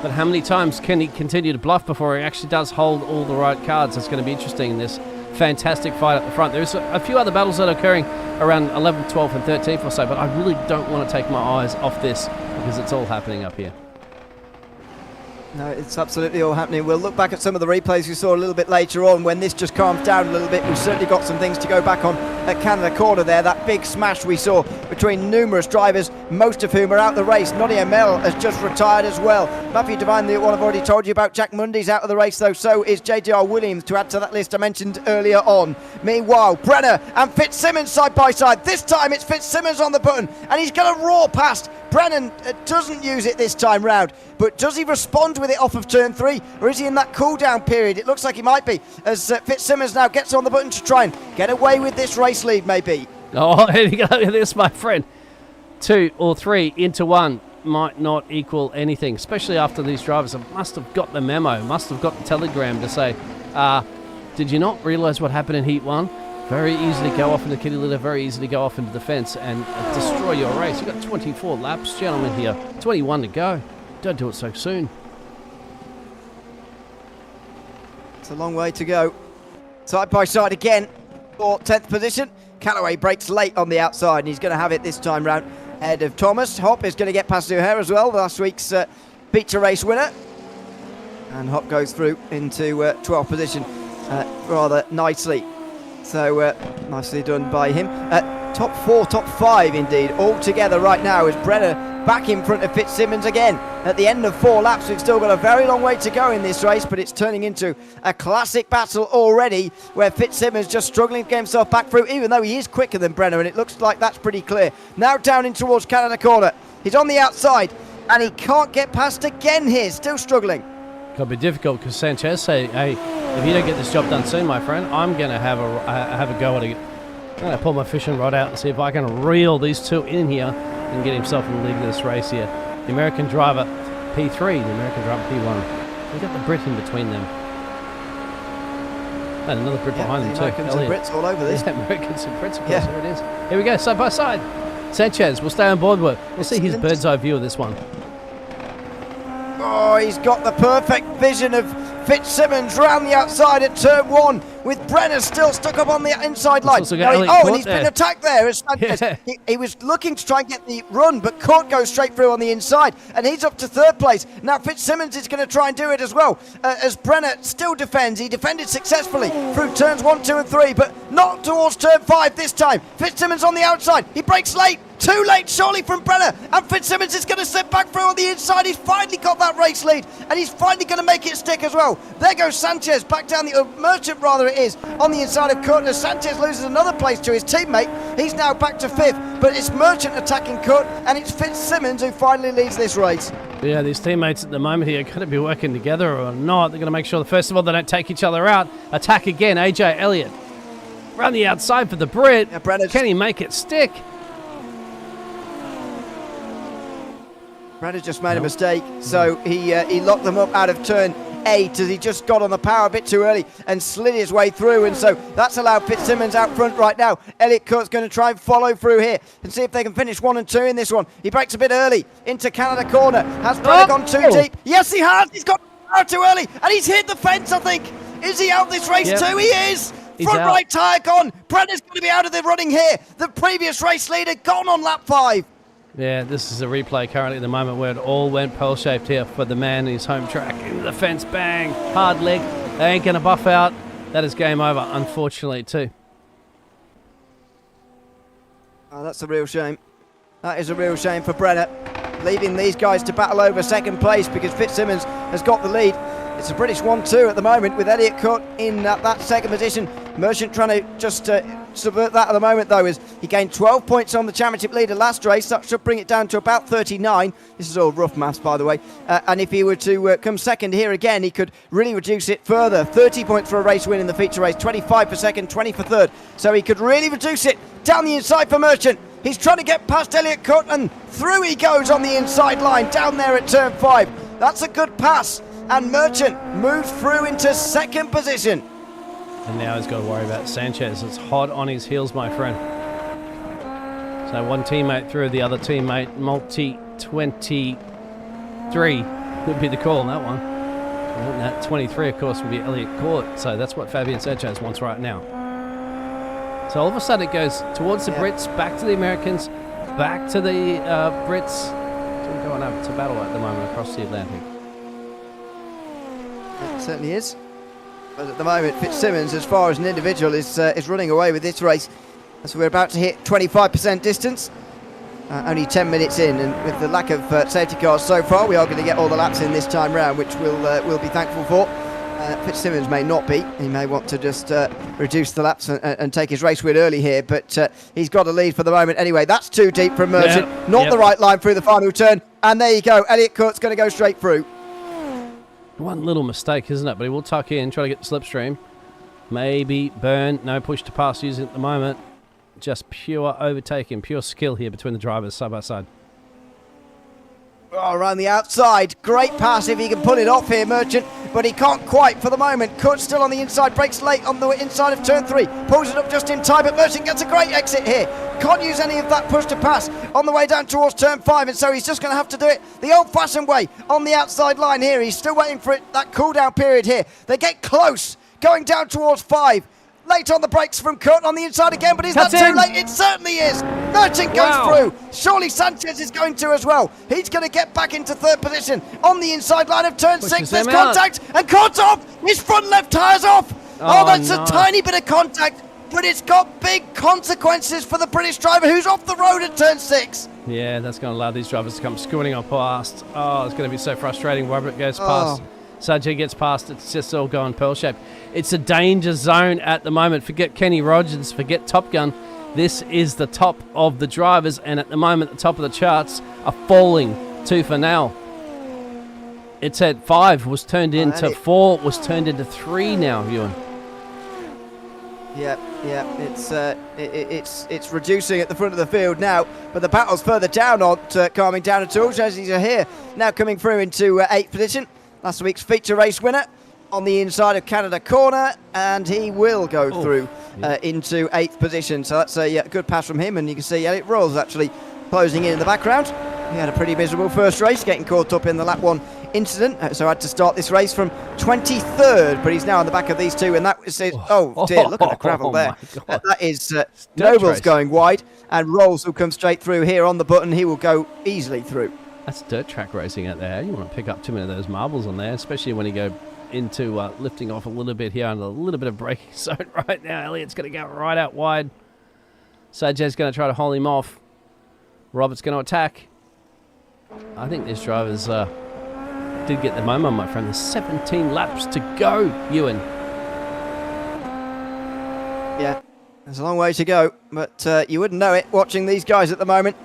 But how many times can he continue to bluff before he actually does hold all the right cards? It's going to be interesting in this fantastic fight at the front. There's a few other battles that are occurring around 11th, 12th and 13th or so, but I really don't want to take my eyes off this because it's all happening up here. No, it's absolutely all happening. We'll look back at some of the replays we saw a little bit later on when this just calms down a little bit. We've certainly got some things to go back on at Canada Corner there. That big smash we saw between numerous drivers, most of whom are out the race. Noddy Amel has just retired as well. Matthew Devine, the one I've already told you about. Jack Mundy's out of the race though, so is JDR Williams, to add to that list I mentioned earlier on. Meanwhile, Brenner and Fitzsimmons side by side. This time it's Fitzsimmons on the button, and he's going to roar past. Brennan doesn't use it this time round, but does he respond with it off of turn 3, or is he in that cool down period? It looks like he might be, as Fitzsimmons now gets on the button to try and get away with this race lead maybe. Oh, here you go, this, my friend. 2 or 3 into 1 might not equal anything, especially after these drivers must have got the memo, must have got the telegram to say, did you not realise what happened in Heat 1? Very easy to go off into the kitty litter, very easy to go off into the fence and destroy your race. You've got 24 laps, gentlemen, here. 21 to go. Don't do it so soon. It's a long way to go. Side by side again for 10th position. Callaway breaks late on the outside, and he's going to have it this time round ahead of Thomas. Hop is going to get past O'Hare as well, last week's feature race winner. And Hop goes through into 12th position rather nicely. So nicely done by him. Top 4, top 5 indeed, all together right now as Brenner back in front of Fitzsimmons again. At the end of 4 laps, we've still got a very long way to go in this race, but it's turning into a classic battle already, where Fitzsimmons just struggling to get himself back through, even though he is quicker than Brenner, and it looks like that's pretty clear. Now down in towards Canada Corner. He's on the outside, and he can't get past again here, still struggling. Could be difficult because Sanchez say, hey, if you don't get this job done soon, my friend, I'm going to have a go at it. I'm going to pull my fishing rod out and see if I can reel these two in here and get himself in the lead of this race here. The American driver P3, the American driver P1. We've got the Brit in between them. And another Brit behind them too. Americans and Brits all over this. Yeah, Americans and Brits, of course, here it is. Here we go, side by side. Sanchez, we'll stay on board with. We'll see his bird's eye view of this one. Oh, he's got the perfect vision of Fitzsimmons round the outside at turn 1, with Brenner still stuck up on the inside line. And he's been attacked there. Yeah. He was looking to try and get the run, but Court goes straight through on the inside, and he's up to 3rd place. Now Fitzsimmons is going to try and do it as well, as Brenner still defends. He defended successfully through turns 1, 2 and 3, but not towards turn 5 this time. Fitzsimmons on the outside. He breaks late. Too late, surely, from Brenner, and Fitzsimmons is going to slip back through on the inside. He's finally got that race lead, and he's finally going to make it stick as well. There goes Sanchez back down the Merchant, rather it is, on the inside of Court. As Sanchez loses another place to his teammate, he's now back to 5th, but it's Merchant attacking Court, and it's Fitzsimmons who finally leads this race. Yeah, these teammates at the moment here are going to be working together or not. They're going to make sure that, first of all, they don't take each other out. Attack again, AJ Elliott. Run the outside for the Brit. Yeah, can he make it stick? Brenner just made a mistake, so he locked them up out of turn 8 as he just got on the power a bit too early and slid his way through, and so that's allowed Fitzsimmons out front right now. Elliott Court's going to try and follow through here and see if they can finish 1 and 2 in this one. He breaks a bit early into Canada Corner. Has Brenner gone too deep? Yes, he has. He's got out too early, and he's hit the fence, I think. Is he out this race too? He is. Front right tyre gone. Brenner's going to be out of the running here. The previous race leader gone on lap 5. Yeah, this is a replay currently at the moment where it all went pearl-shaped here for the man in his home track. Into the fence, bang, hard leg. They ain't going to buff out. That is game over, unfortunately, too. Oh, that's a real shame. That is a real shame for Brenner, leaving these guys to battle over 2nd place because Fitzsimmons has got the lead. It's a British 1-2 at the moment with Elliott Court in that 2nd position. Merchant trying to just subvert that at the moment, though, as he gained 12 points on the championship leader last race. That should bring it down to about 39. This is all rough maths, by the way. And if he were to come 2nd here again, he could really reduce it further. 30 points for a race win in the feature race, 25 for 2nd, 20 for 3rd. So he could really reduce it down the inside for Merchant. He's trying to get past Elliott Court, and through he goes on the inside line, down there at turn 5. That's a good pass. And Merchant moves through into 2nd position. And now he's got to worry about Sanchez. It's hot on his heels, my friend. So one teammate through, the other teammate, multi-23 would be the call on that one. And that 23, of course, would be Elliott Court. So that's what Fabian Sanchez wants right now. So all of a sudden it goes towards the Brits, back to the Americans, back to the Brits. It's going up. It's a battle at the moment across the Atlantic. It certainly is. But at the moment, Fitzsimmons, as far as an individual, is running away with this race. So we're about to hit 25% distance. Only 10 minutes in, and with the lack of safety cars so far, we are going to get all the laps in this time round, which we'll be thankful for. Fitzsimmons may not be. He may want to just reduce the laps and take his race win early here, but he's got a lead for the moment. Anyway, that's too deep from Merchant. Not the right line through the final turn. And there you go. Elliot Kurt's going to go straight through. One little mistake, isn't it? But he will tuck in, try to get the slipstream. Maybe burn. No push to pass using at the moment. Just pure overtaking, pure skill here between the drivers side by side. Oh, around the outside. Great pass if he can pull it off here, Merchant, but he can't quite for the moment. Kurt's still on the inside, breaks late on the inside of turn 3, pulls it up just in time, but Merchant gets a great exit here. Can't use any of that push to pass on the way down towards turn 5, and so he's just going to have to do it the old-fashioned way on the outside line here. He's still waiting for that cool-down period here. They get close, going down towards 5. Late on the brakes from Kurt on the inside again, but is that too late? It certainly is. Merchant goes through. Surely Sanchez is going to as well. He's going to get back into 3rd position on the inside line of turn 6. There's contact, and Kurt's off. His front left tyre's off. Oh, that's a tiny bit of contact, but it's got big consequences for the British driver who's off the road at turn 6. Yeah, that's going to allow these drivers to come scooting on past. Oh, it's going to be so frustrating. Robert goes past. Sajid gets past, it's just all going pearl-shaped. It's a danger zone at the moment. Forget Kenny Rogers, forget Top Gun. This is the top of the drivers, and at the moment, the top of the charts are falling to for now. It's at 5, was turned into 4, was turned into 3 now, Ewan. Yeah, it's reducing at the front of the field now, but the battle's further down, not calming down at all. Jazzy's are here, now coming through into 8th position. Last week's feature race winner on the inside of Canada corner, and he will go through into 8th position. So that's a good pass from him, and you can see Elliot Royals actually closing in the background. He had a pretty miserable first race, getting caught up in the lap 1 incident, so had to start this race from 23rd, but he's now on the back of these two, and that was oh dear, look at the gravel there. That is Nobles going wide, and Rolls will come straight through here on the button. He will go easily through. That's dirt track racing out there. You want to pick up too many of those marbles on there, especially when you go into lifting off a little bit here under a little bit of braking zone right now. Elliot's going to go right out wide. Sajid's going to try to hold him off. Robert's going to attack. I think these drivers did get the moment, my friend. There's 17 laps to go, Ewan. Yeah, there's a long way to go, but you wouldn't know it watching these guys at the moment.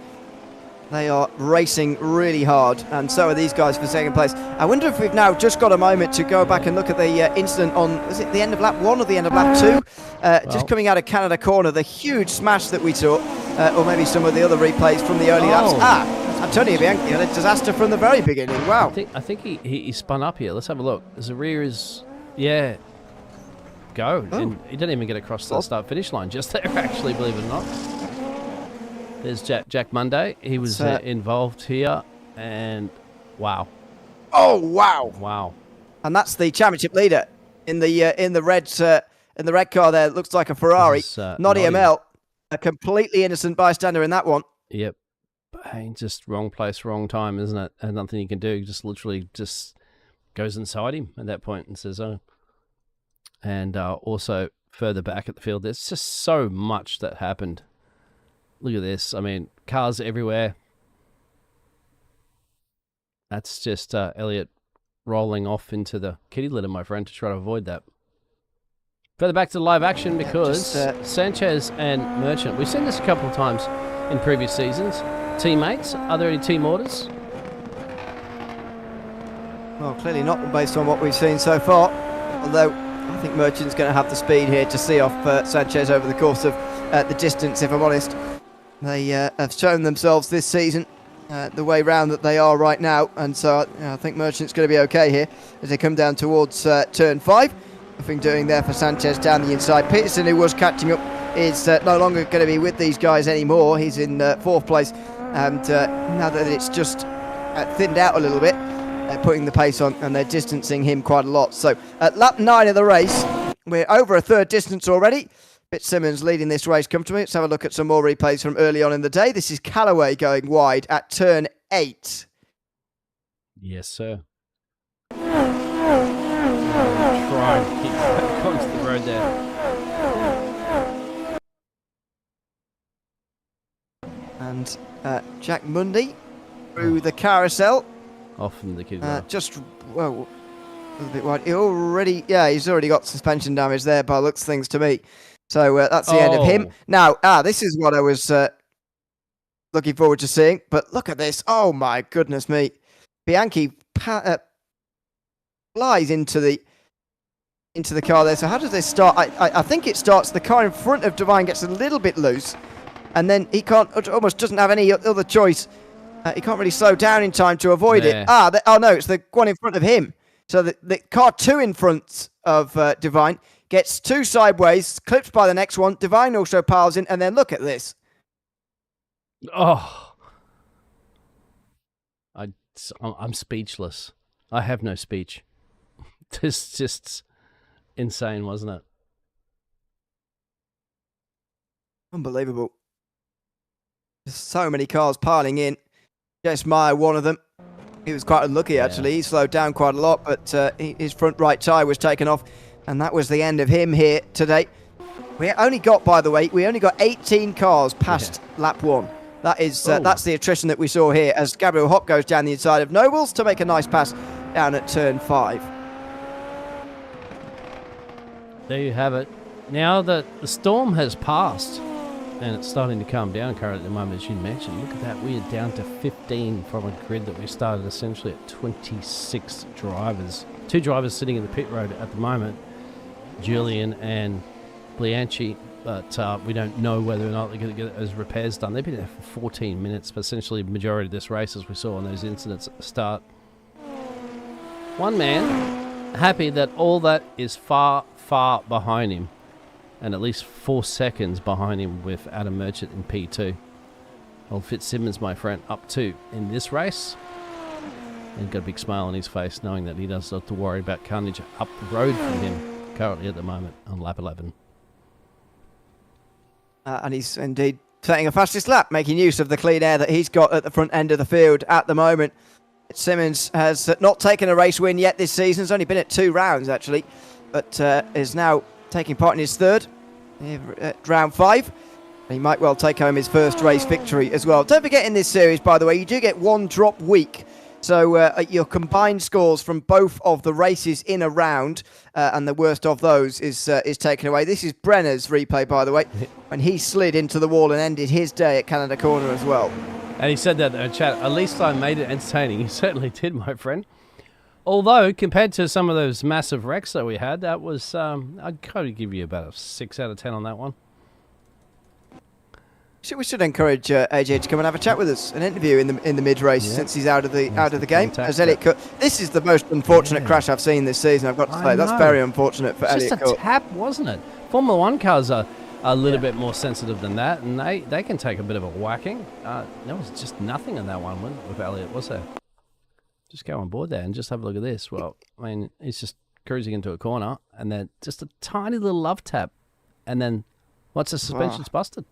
They are racing really hard, and so are these guys for 2nd place. I wonder if we've now just got a moment to go back and look at the incident on, was it the end of lap 1 or the end of lap 2? Just coming out of Canada corner, the huge smash that we saw, or maybe some of the other replays from the early laps. Antonio Bianchi had a disaster from the very beginning. Wow. I think he spun up here. Let's have a look. The rear is, go. And he didn't even get across the start-finish line just there, actually, believe it or not. There's Jack Monday. He was involved here, and wow. Oh wow! Wow. And that's the championship leader in the red car there. It looks like a Ferrari. Not EML. A completely innocent bystander in that one. Yep. Hey, just wrong place, wrong time, isn't it? And nothing you can do. Just literally just goes inside him at that point and says, "Oh." And also further back at the field, there's just so much that happened. Look at this. I mean, cars everywhere. That's just Elliot rolling off into the kitty litter, my friend, to try to avoid that. Further back to the live action because Sanchez and Merchant, we've seen this a couple of times in previous seasons. Teammates, are there any team orders? Well, clearly not based on what we've seen so far. Although I think Merchant's going to have the speed here to see off Sanchez over the course of the distance, if I'm honest. They have shown themselves this season the way round that they are right now, and so I think Merchant's going to be okay here as they come down towards turn 5. Nothing doing there for Sanchez down the inside. Peterson, who was catching up, is no longer going to be with these guys anymore. He's in 4th place, and now that it's just thinned out a little bit, they're putting the pace on and they're distancing him quite a lot. So at lap 9 of the race, we're over a third distance already. Fitzsimmons leading this race comfortably. Let's have a look at some more replays from early on in the day. This is Callaway going wide at turn 8. Yes, sir. Try and keep back onto the road there. And Jack Mundy through the carousel. Off from the kid. Just, well, a little bit wide. He's already got suspension damage there by looks of things to me. So that's the end of him. Now, this is what I was looking forward to seeing. But look at this. Oh, my goodness me. Bianchi flies into the car there. So how does this start? I think it starts, the car in front of Devine gets a little bit loose. And then he almost doesn't have any other choice. He can't really slow down in time to avoid it. No, it's the one in front of him. So the car 2 in front of Devine gets 2 sideways, clipped by the next one. Devine also piles in, and then look at this. Oh. I'm speechless. I have no speech. This just insane, wasn't it? Unbelievable. There's so many cars piling in. Jess Meyer, one of them. He was quite unlucky, actually. He slowed down quite a lot, but his front right tyre was taken off, and that was the end of him here today. We only got, by the way, 18 cars past lap 1. That is that's the attrition that we saw here as Gabriel Hopp goes down the inside of Nobles to make a nice pass down at turn 5. There you have it. Now that the storm has passed and it's starting to calm down currently at the moment, as you mentioned, look at that. We are down to 15 from a grid that we started essentially at 26 drivers. 2 drivers sitting in the pit road at the moment, Julian and Bianchi. But we don't know whether or not they're going to get those repairs done. They've been there for 14 minutes, but essentially the majority of this race, as we saw on those incidents at the start. One man happy that all that is far, far behind him, and at least 4 seconds behind him with Adam Merchant in P2. Old Fitzsimmons, my friend, up 2 in this race. And got a big smile on his face knowing that he doesn't have to worry about carnage up the road from him currently at the moment on lap 11. And he's indeed setting a fastest lap, making use of the clean air that he's got at the front end of the field at the moment. Simmons has not taken a race win yet this season. He's only been at 2 rounds, actually, but is now taking part in his 3rd, round 5. He might well take home his first race victory as well. Don't forget, in this series, by the way, you do get 1 drop week. So your combined scores from both of the races in a round, and the worst of those is taken away. This is Brenner's replay, by the way, when he slid into the wall and ended his day at Canada Corner as well. And he said that in chat, at least I made it entertaining. You certainly did, my friend. Although, compared to some of those massive wrecks that we had, that was, I'd probably give you about a 6 out of 10 on that one. We should encourage AJ to come and have a chat with us, an interview in the mid race since he's out of the game. As Elliot Cut, this is the most unfortunate crash I've seen this season. I've got to say that's very unfortunate for Elliot Cut. Just a tap, wasn't it? Formula One cars are a little bit more sensitive than that, and they can take a bit of a whacking. There was just nothing in that one with Elliot, was there? Just go on board there and just have a look at this. Well, I mean, he's just cruising into a corner, and then just a tiny little love tap, and then once the suspension's busted.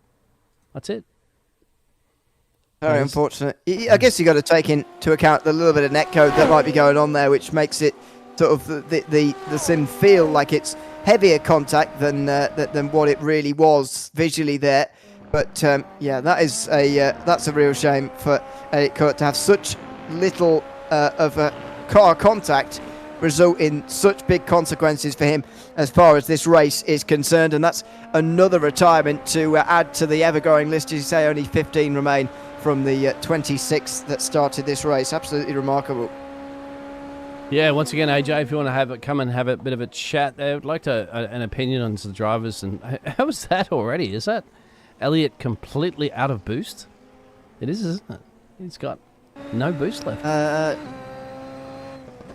That's it. Very unfortunate. I guess you got to take into account the little bit of netcode that might be going on there, which makes it sort of the sim feel like it's heavier contact than what it really was visually there. But yeah, that's a real shame for Elliot Cut to have such little of a car contact result in such big consequences for him as far as this race is concerned, and that's another retirement to add to the ever-growing list. As you say, only 15 remain from the 26 that started this race. Absolutely remarkable. Yeah, once again, AJ, if you want to come and have a bit of a chat, I would like an opinion on the drivers. And how is that already? Is that Elliot completely out of boost? It is, isn't it? He's got no boost left.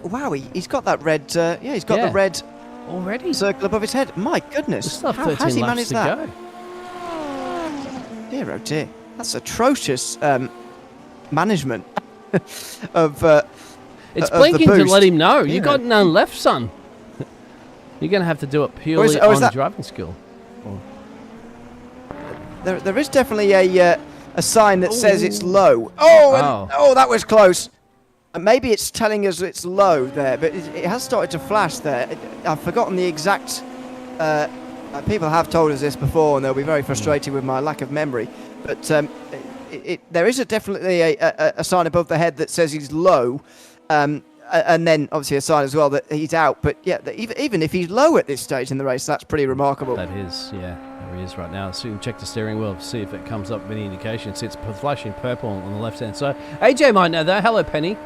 Wow, he's got that red. He's got the red already circle above his head. My goodness, how has he managed that? Dear, oh dear, that's atrocious management of. It's blinking to let him know you got none left, son. You're going to have to do it purely on driving skill. There is definitely a sign that says it's low. Oh, that was close. Maybe it's telling us it's low there, but it has started to flash there. I've forgotten the exact... people have told us this before, and they'll be very frustrated with my lack of memory. But there is definitely a sign above the head that says he's low, and then obviously a sign as well that he's out. But yeah, even if he's low at this stage in the race, that's pretty remarkable. That is, yeah. There he is right now. So you can check the steering wheel, see if it comes up with any indication. It's flashing purple on the left-hand side. AJ might know that. Hello, Penny.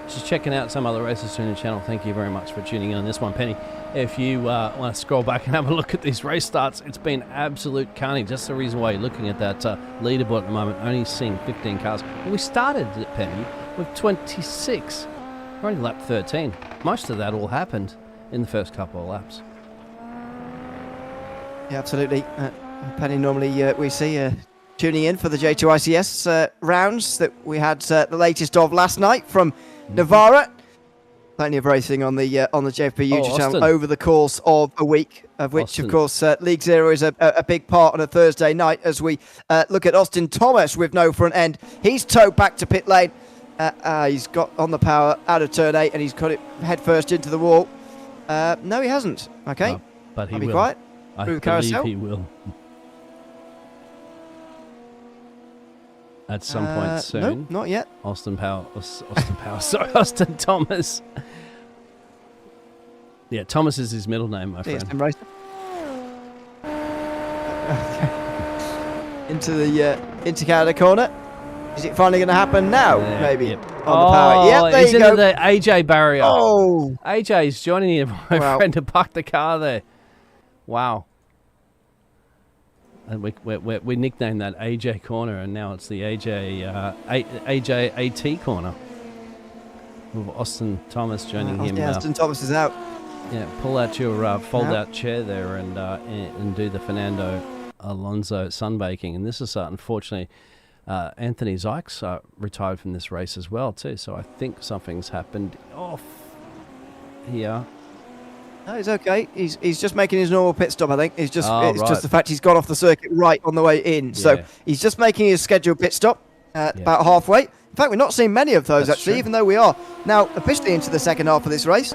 She's checking out some other races on the channel. Thank you very much for tuning in on this one, Penny. If you want to scroll back and have a look at these race starts, it's been absolute carnage. That's the reason why you're looking at that leaderboard at the moment, only seeing 15 cars. Well, we started at Penny with 26. We're only lap 13. Most of that all happened in the first couple of laps. Yeah, absolutely. Penny, normally we see tuning in for the J2ICS rounds that we had the latest of last night from Navarra. Plenty of racing on the JFP YouTube channel over the course of a week, of which, of course, League Zero is a big part on a Thursday night as we look at Austin Thomas with no front end. He's towed back to pit lane. He's got on the power out of turn 8 and he's got it head first into the wall. No, he hasn't. Okay. No, but he I'll will. be quiet. I Through the believe carousel. he will. At some point soon. No, not yet. Austin Thomas. Yeah, Thomas is his middle name, my friend. Into the into Canada corner. Is it finally going to happen now? Yeah, Maybe yep. on the power. Yep, there he's you into go. the AJ barrier. Oh, AJ's joining you, my friend, to park the car there. Wow. And we nicknamed that AJ corner, and now it's the AJ AT corner. With Austin Thomas joining him. Austin Thomas is out. Yeah, pull out your fold-out chair there and do the Fernando Alonso sunbaking. And this is unfortunately Anthony Zykes retired from this race as well too. So I think something's happened off here. No, he's okay. He's just making his normal pit stop, I think. It's just right. the fact he's got off the circuit right on the way in. Yeah. So he's just making his scheduled pit stop about halfway. In fact, we're not seeing many of those, actually, even though we are now officially into the second half of this race.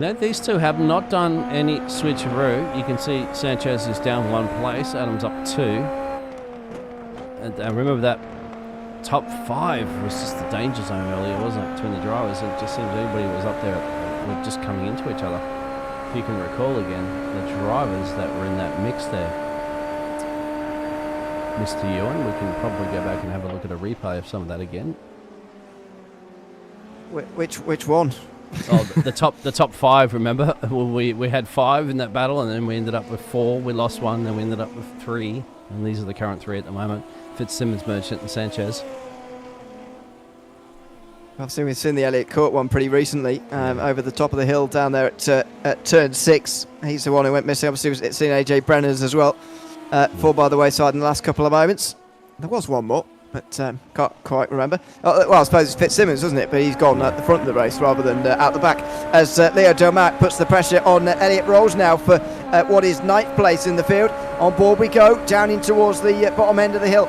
Now, these two have not done any switcheroo. You can see Sanchez is down 1 place, Adams up 2. And remember that top 5 was just the danger zone earlier, wasn't it, between the drivers? It just seems everybody was up there were just coming into each other. If you can recall again, the drivers that were in that mix there. Mr. Ewan, we can probably go back and have a look at a replay of some of that again. Which one? Oh, the top 5, remember? We had 5 in that battle, and then we ended up with 4. We lost 1, then we ended up with 3. And these are the current 3 at the moment. Fitzsimmons, Merchant, and Sanchez. Obviously, we've seen the Elliott Court one pretty recently, over the top of the hill down there at turn 6. He's the one who went missing. Obviously, we've seen AJ Brenner's as well fall by the wayside in the last couple of moments. There was one more, but can't quite remember. Well, I suppose it's Fitzsimmons, wasn't it? But he's gone at the front of the race rather than out the back. As Leo Domac puts the pressure on Elliott Rolls now for what is 9th place in the field. On board we go, down in towards the bottom end of the hill.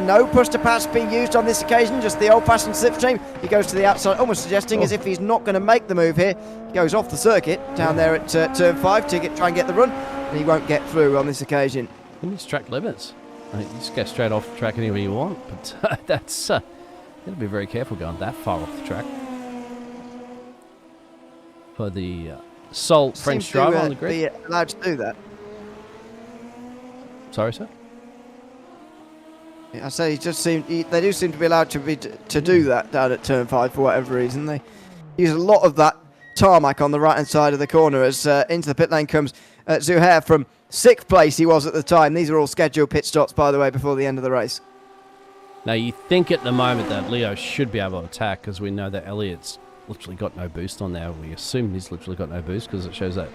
No push to pass being used on this occasion, just the old-fashioned slipstream. He goes to the outside, almost suggesting as if he's not going to make the move here. He goes off the circuit down there at turn 5 to try and get the run, and he won't get through on this occasion. He needs track limits. You just go straight off the track anywhere you want, but that's you got to be very careful going that far off the track. For the sole French driver on the grid. Be allowed to do that. Sorry, sir? Yeah, I say they do seem to be allowed to do that down at turn 5 for whatever reason. They use a lot of that tarmac on the right hand side of the corner as into the pit lane comes Zuhair from 6th place he was at the time. These are all scheduled pit stops, by the way, before the end of the race. Now, you think at the moment that Leo should be able to attack because we know that Elliott's literally got no boost on there. We assume he's literally got no boost because it shows that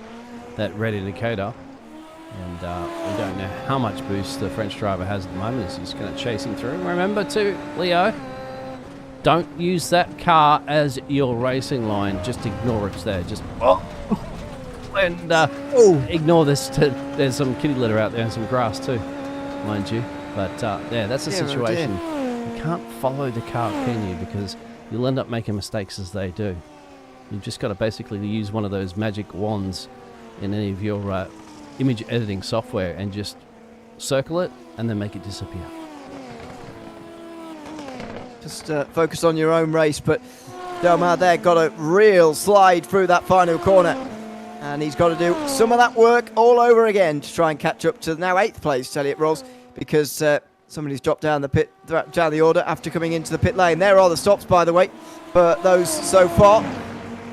red indicator. And we don't know how much boost the French driver has at the moment. He's just going to chase him through. Remember too, Leo, don't use that car as your racing line. Just ignore it there. Just and ignore this. There's some kitty litter out there and some grass too, mind you. But yeah, that's the situation. You can't follow the car, can you? Because you'll end up making mistakes as they do. You've just got to basically use one of those magic wands in any of your image editing software and just circle it and then make it disappear. Just focus on your own race, but Delmar there got a real slide through that final corner, and he's got to do some of that work all over again to try and catch up to now 8th place Elliott Rolls, because somebody's dropped down the order after coming into the pit lane. There are the stops, by the way, but those so far.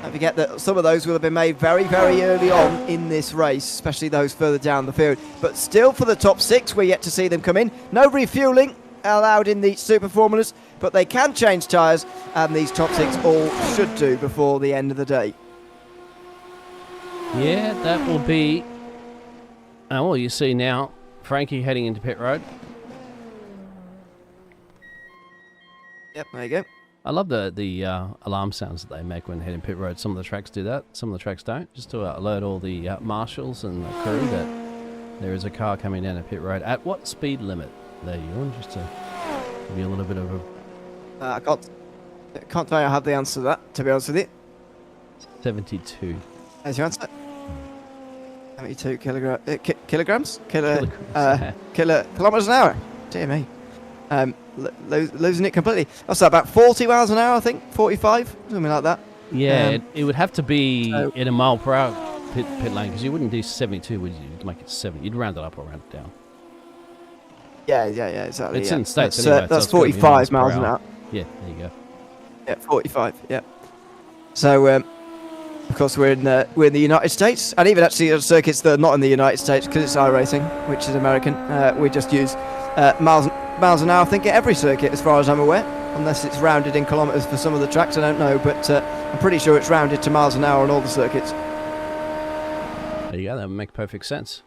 Don't forget that some of those will have been made very, very early on in this race, especially those further down the field. But still, for the top 6, we're yet to see them come in. No refuelling allowed in the Super Formulas, but they can change tyres, and these top 6 all should do before the end of the day. Yeah, that will be... Oh, well, you see now, Frankie heading into pit road. Yep, there you go. I love the alarm sounds that they make when heading pit road. Some of the tracks do that, some of the tracks don't, just to alert all the marshals and the crew that there is a car coming down a pit road. At what speed limit there, Ewan? Just to give you a little bit of a... I can't tell you I have the answer to that, to be honest with you. 72. There's your answer. 72 kilograms? Kilometers an hour. Dear me. Losing it completely. That's about 40 miles an hour, I think. 45, something like that. Yeah, it would have to be in a mile per hour pit lane, because you wouldn't do 72, would you? You'd make it 70. You'd round it up or round it down. Yeah, exactly. It's in states anyway. That's 45 miles an hour. Yeah, there you go. Yeah, 45. Yeah. So, of course, we're in the United States, and even actually on circuits that are not in the United States, because it's iRacing, which is American. We just use miles an hour, I think, at every circuit, as far as I'm aware, unless it's rounded in kilometres for some of the tracks. I don't know, but I'm pretty sure it's rounded to miles an hour on all the circuits. There you go. That would make perfect sense.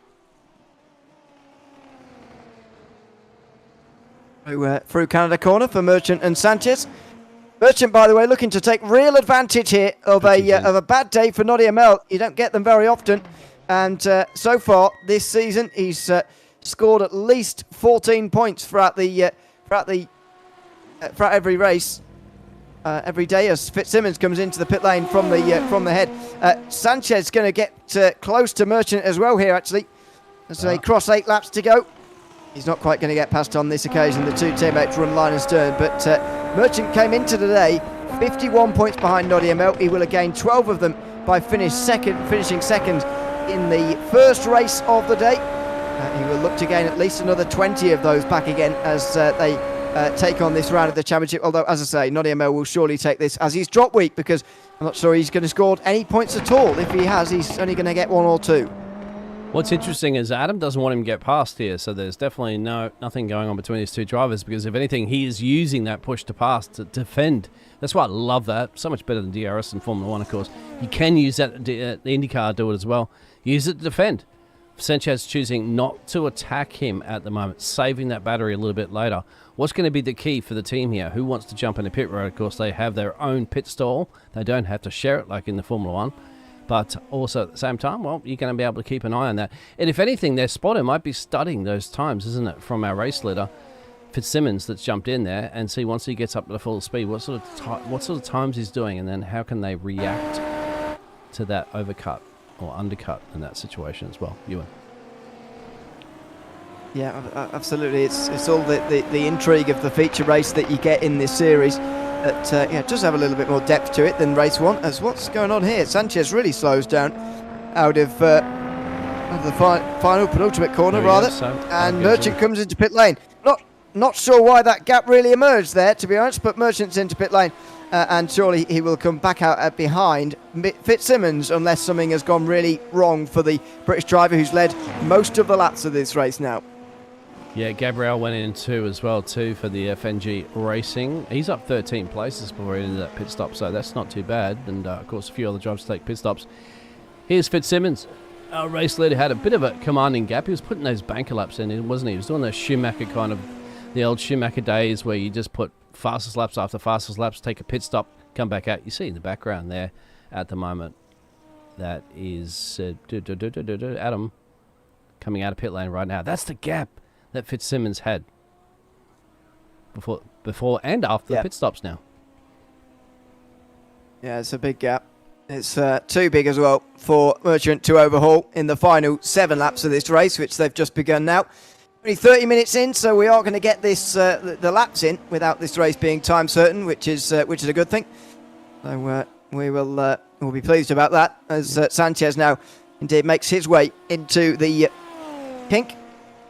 Through Canada corner for Merchant and Sanchez. Merchant, by the way, looking to take real advantage here of a bad day for Nottingham ML. You don't get them very often, and so far this season he's scored at least 14 points throughout every race, every day, as Fitzsimmons comes into the pit lane from the head. Sanchez going to get close to Merchant as well here, actually, as they cross 8 laps to go. He's not quite going to get past on this occasion. The two teammates run line and stern, but Merchant came into today 51 points behind Nottingham ML. He will have gained 12 of them by finishing second in the first race of the day. He will look to gain at least another 20 of those back again as they take on this round of the championship. Although, as I say, Nottingham ML will surely take this as he's drop week, because I'm not sure he's going to score any points at all. If he has, he's only going to get 1 or 2. What's interesting is Adam doesn't want him to get past here, so there's definitely nothing going on between these two drivers, because if anything, he is using that push to pass to defend. That's why I love that. So much better than DRS and Formula 1, of course. You can use that, the IndyCar do it as well. Use it to defend. Sanchez choosing not to attack him at the moment, saving that battery a little bit later. What's going to be the key for the team here? Who wants to jump into pit road? Of course, they have their own pit stall. They don't have to share it like in the Formula 1. But also at the same time, well, you're going to be able to keep an eye on that. And if anything, their spotter might be studying those times, isn't it, from our race leader, Fitzsimmons, that's jumped in there, and see once he gets up to the full speed, what sort of times he's doing, and then how can they react to that overcut or undercut in that situation as well. Ewan. Yeah, absolutely. It's all the intrigue of the feature race that you get in this series. That does have a little bit more depth to it than race 1. As what's going on here? Sanchez really slows down out of the final penultimate corner, and Merchant comes into pit lane. Not sure why that gap really emerged there, to be honest, but Merchant's into pit lane, and surely he will come back out behind Fitzsimmons, unless something has gone really wrong for the British driver who's led most of the laps of this race now. Yeah, Gabriel went in as well for the FNG Racing. He's up 13 places before he ended that pit stop, so that's not too bad. And, of course, a few other drivers take pit stops. Here's Fitzsimmons. Our race leader had a bit of a commanding gap. He was putting those banker laps in, wasn't he? He was doing those Schumacher kind of, the old Schumacher days where you just put fastest laps after fastest laps, take a pit stop, come back out. You see in the background there at the moment, that is Adam coming out of pit lane right now. That's the gap that Fitzsimmons had before and after the pit stops now. Yeah, it's a big gap. It's too big as well for Merchant to overhaul in the final 7 laps of this race, which they've just begun now. Only 30 minutes in, so we are going to get this the laps in without this race being time certain, which is a good thing. So we'll be pleased about that as Sanchez now indeed makes his way into the pink.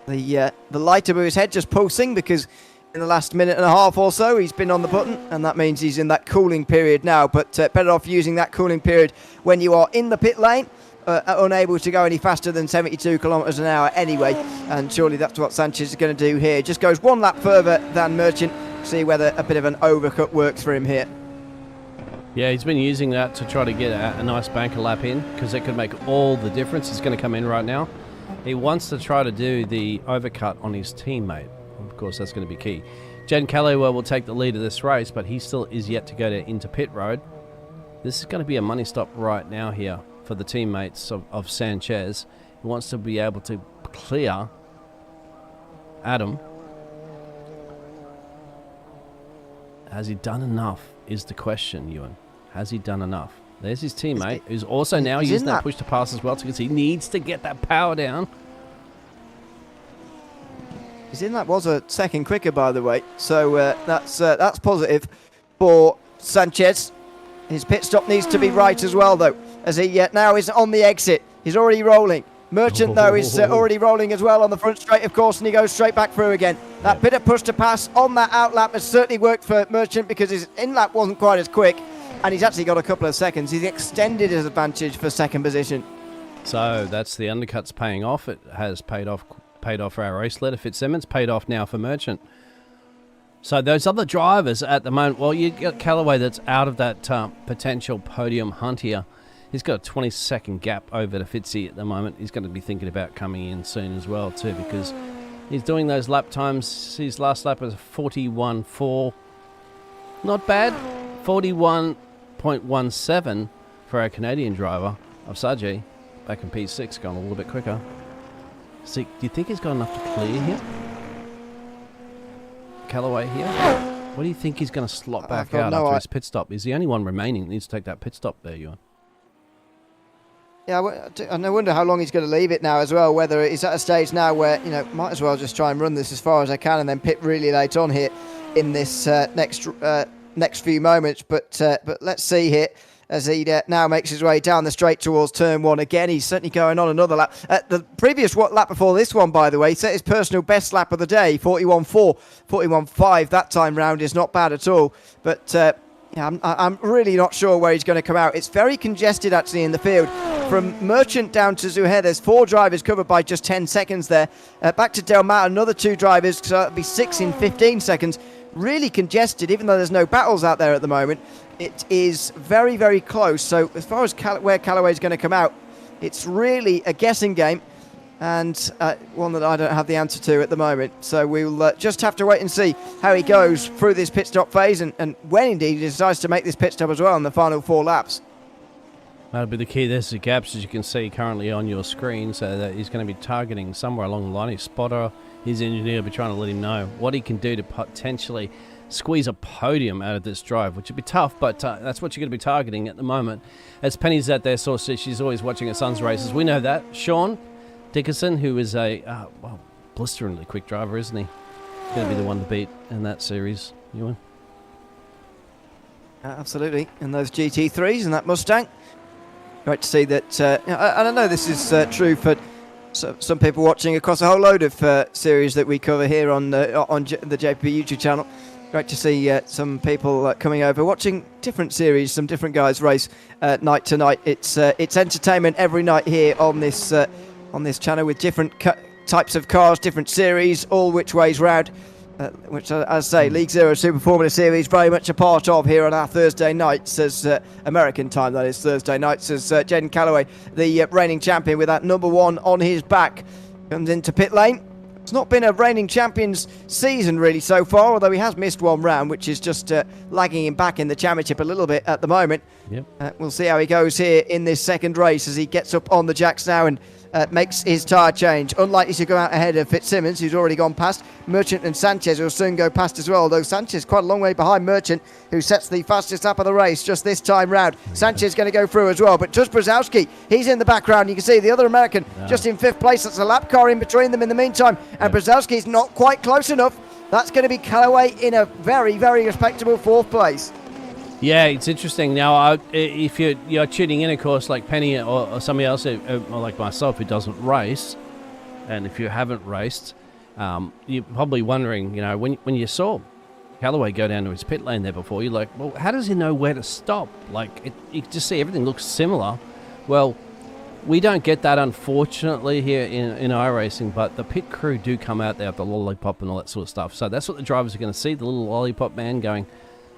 The light above his head just pulsing because in the last minute and a half or so he's been on the button, and that means he's in that cooling period now. But better off using that cooling period when you are in the pit lane, unable to go any faster than 72 kilometres an hour anyway, and surely that's what Sanchez is going to do here. Just goes 1 lap further than Merchant, see whether a bit of an overcut works for him here. Yeah, he's been using that to try to get a nice banker lap in, because it could make all the difference. He's going to come in right now. He wants to try to do the overcut on his teammate. Of course, that's going to be key. Jen Calloway will take the lead of this race, but he still is yet to go into pit road. This is going to be a money stop right now here for the teammates of Sanchez. He wants to be able to clear Adam. Has he done enough is the question, Ewan. Has he done enough? There's his teammate, who's also now using that push to pass as well, because he needs to get that power down. His in-lap was a second quicker, by the way, so that's positive for Sanchez. His pit stop needs to be right as well, though, as he now is on the exit. He's already rolling. Merchant, though, is already rolling as well on the front straight, of course, and he goes straight back through again. That bit of push to pass on that outlap has certainly worked for Merchant, because his in-lap wasn't quite as quick, and he's actually got a couple of seconds. He's extended his advantage for second position. So that's the undercuts paying off. It has paid off for our race leader, Fitzsimmons, paid off now for Merchant. So those other drivers at the moment, well, you got Callaway that's out of that potential podium hunt here. He's got a 20-second gap over to Fitzy at the moment. He's going to be thinking about coming in soon as well, too, because he's doing those lap times. His last lap was 41.4. Not bad. 41.17 for our Canadian driver of Saji, back in P6, going a little bit quicker. See, do you think he's got enough to clear here? Callaway here? What do you think he's going to slot back out after his pit stop? He's the only one remaining that needs to take that pit stop there, Ewan. Yeah, and I wonder how long he's going to leave it now as well, whether he's at a stage now where, might as well just try and run this as far as I can and then pit really late on here in this next few moments. But let's see here as he now makes his way down the straight towards turn 1 again. He's certainly going on another lap. The previous lap before this one, by the way, set his personal best lap of the day, 41.4, 41.5 that time round is not bad at all. But I'm really not sure where he's going to come out. It's very congested actually in the field. From Merchant down to Zuhair, there's 4 drivers covered by just 10 seconds there. Back to Delmat, another 2 drivers, so that'll be 6 in 15 seconds. Really congested, even though there's no battles out there at the moment. It is very, very close. So as far as where Callaway's going to come out, it's really a guessing game, and one that I don't have the answer to at the moment. So we'll just have to wait and see how he goes through this pit stop phase, and when indeed he decides to make this pit stop as well in the final 4 laps. That'll be the key. There's the gaps, as you can see currently on your screen, so that he's going to be targeting somewhere along the line. His spotter, his engineer will be trying to let him know what he can do to potentially squeeze a podium out of this drive, which would be tough, but that's what you're going to be targeting at the moment. As Penny's at there, so she's always watching her son's races. We know that. Sean Dickerson, who is a blisteringly quick driver, isn't he? Going to be the one to beat in that series, Ewan. Absolutely, and those GT3s and that Mustang. Great to see that, and I know this is true for some people watching across a whole load of series that we cover here on the JP YouTube channel. Great to see some people coming over, watching different series, some different guys race night to night. It's entertainment every night here on this channel with different types of cars, different series, all which ways round. Which, as I say, League Zero Super Formula Series very much a part of here on our Thursday nights, as American time, that is Thursday nights, as Jen Callaway, the reigning champion with that number 1 on his back, comes into pit lane. It's not been a reigning champions season really so far, although he has missed 1 round, which is just lagging him back in the championship a little bit at the moment. Yep. We'll see how he goes here in this second race as he gets up on the jacks now and makes his tyre change. Unlikely to go out ahead of Fitzsimmons, who's already gone past. Merchant and Sanchez will soon go past as well, although Sanchez quite a long way behind Merchant, who sets the fastest lap of the race just this time round. Sanchez going to go through as well, but just Brzezowski, he's in the background. You can see the other American just in 5th place. That's a lap car in between them in the meantime, and Brzezowski's not quite close enough. That's going to be Callaway in a very, very respectable 4th place. Yeah, it's interesting. Now, if you're tuning in, of course, like Penny or somebody else, or like myself, who doesn't race, and if you haven't raced, you're probably wondering, when you saw Callaway go down to his pit lane there before, you're like, well, how does he know where to stop? Like, you just see everything looks similar. Well, we don't get that, unfortunately, here in iRacing, but the pit crew do come out there with the lollipop and all that sort of stuff. So that's what the drivers are going to see, the little lollipop man going,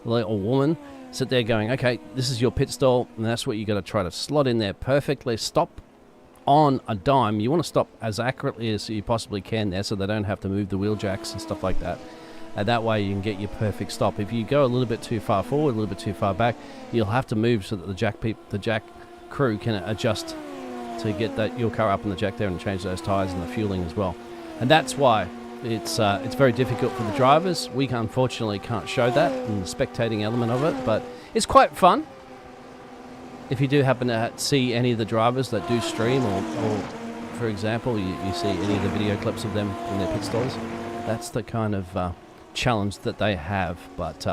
or woman, sit there going, okay, this is your pit stall, and that's what you got to try to slot in there perfectly. Stop on a dime. You want to stop as accurately as you possibly can there, so they don't have to move the wheel jacks and stuff like that. And that way you can get your perfect stop. If you go a little bit too far forward, a little bit too far back, you'll have to move so that the jack crew can adjust to get your car up in the jack there and change those tyres and the fueling as well. And that's why it's very difficult for the drivers. We unfortunately can't show that in the spectating element of it, but it's quite fun. If you do happen to see any of the drivers that do stream, or for example, you see any of the video clips of them in their pit stalls, that's the kind of challenge that they have. But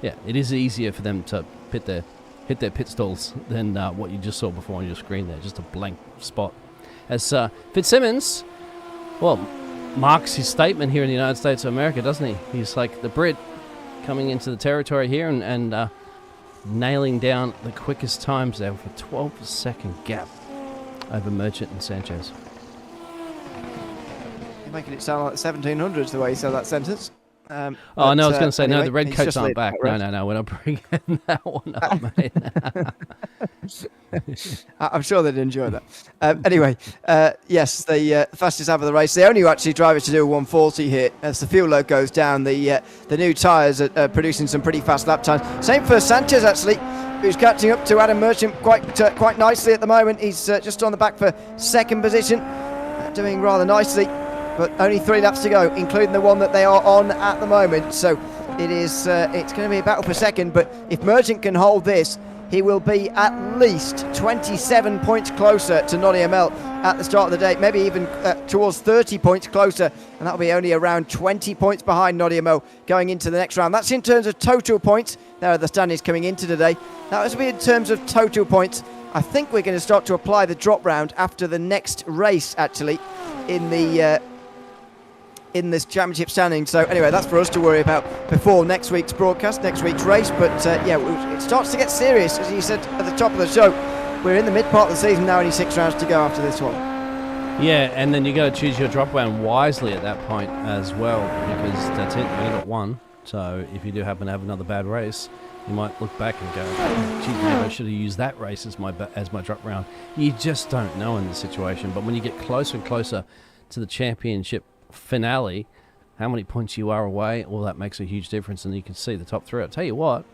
yeah, it is easier for them to hit their pit stalls than what you just saw before on your screen there, just a blank spot. As Fitzsimmons, well, marks his statement here in the United States of America, doesn't he? He's like the Brit coming into the territory here and nailing down the quickest times there with a 12-second gap over Merchant and Sanchez. You're making it sound like the 1700s the way you said that sentence. No, I was going to say, anyway, no, the red coats aren't back. No, we're not bringing that one up, mate. I'm sure they'd enjoy that. Anyway, yes, the fastest lap of the race. They only actually drive it to do a 140 here. As the fuel load goes down, the new tyres are producing some pretty fast lap times. Same for Sanchez, actually, who's catching up to Adam Merchant quite nicely at the moment. He's just on the back for 2nd position, doing rather nicely. But only 3 laps to go, including the one that they are on at the moment. So it's going to be a battle for 2nd. But if Merchant can hold this, he will be at least 27 points closer to Noddy ML at the start of the day, maybe even towards 30 points closer, and that'll be only around 20 points behind Noddy ML going into the next round. That's in terms of total points. There are the standings coming into today. That was in terms of total points. I think we're going to start to apply the drop round after the next race, actually, in this championship standing. So anyway, that's for us to worry about before next week's broadcast, next week's race. But yeah, it starts to get serious, as you said at the top of the show. We're in the mid part of the season now, only 6 rounds to go after this one. Yeah, and then you got to choose your drop round wisely at that point as well, because that's it. You only got one. So if you do happen to have another bad race, you might look back and go, gee, maybe I should have used that race as my drop round. You just don't know in this situation. But when you get closer and closer to the championship finale, how many points you are away, well, that makes a huge difference, and you can see the top 3. I'll tell you what,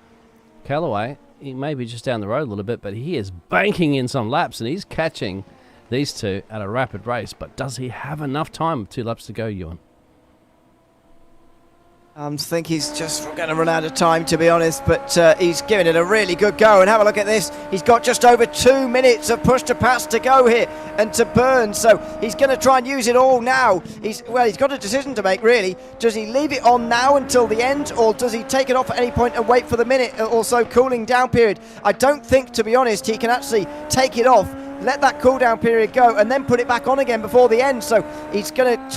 Callaway, he may be just down the road a little bit, but he is banking in some laps, and he's catching these two at a rapid race. But does he have enough time with 2 laps to go, Ewan? I think he's just going to run out of time, to be honest, but he's giving it a really good go. And have a look at this. He's got just over 2 minutes of push to pass to go here and to burn. So he's going to try and use it all now. He's got a decision to make, really. Does he leave it on now until the end, or does he take it off at any point and wait for the minute or so cooling down period? I don't think, to be honest, he can actually take it off, let that cool down period go, and then put it back on again before the end. So he's going to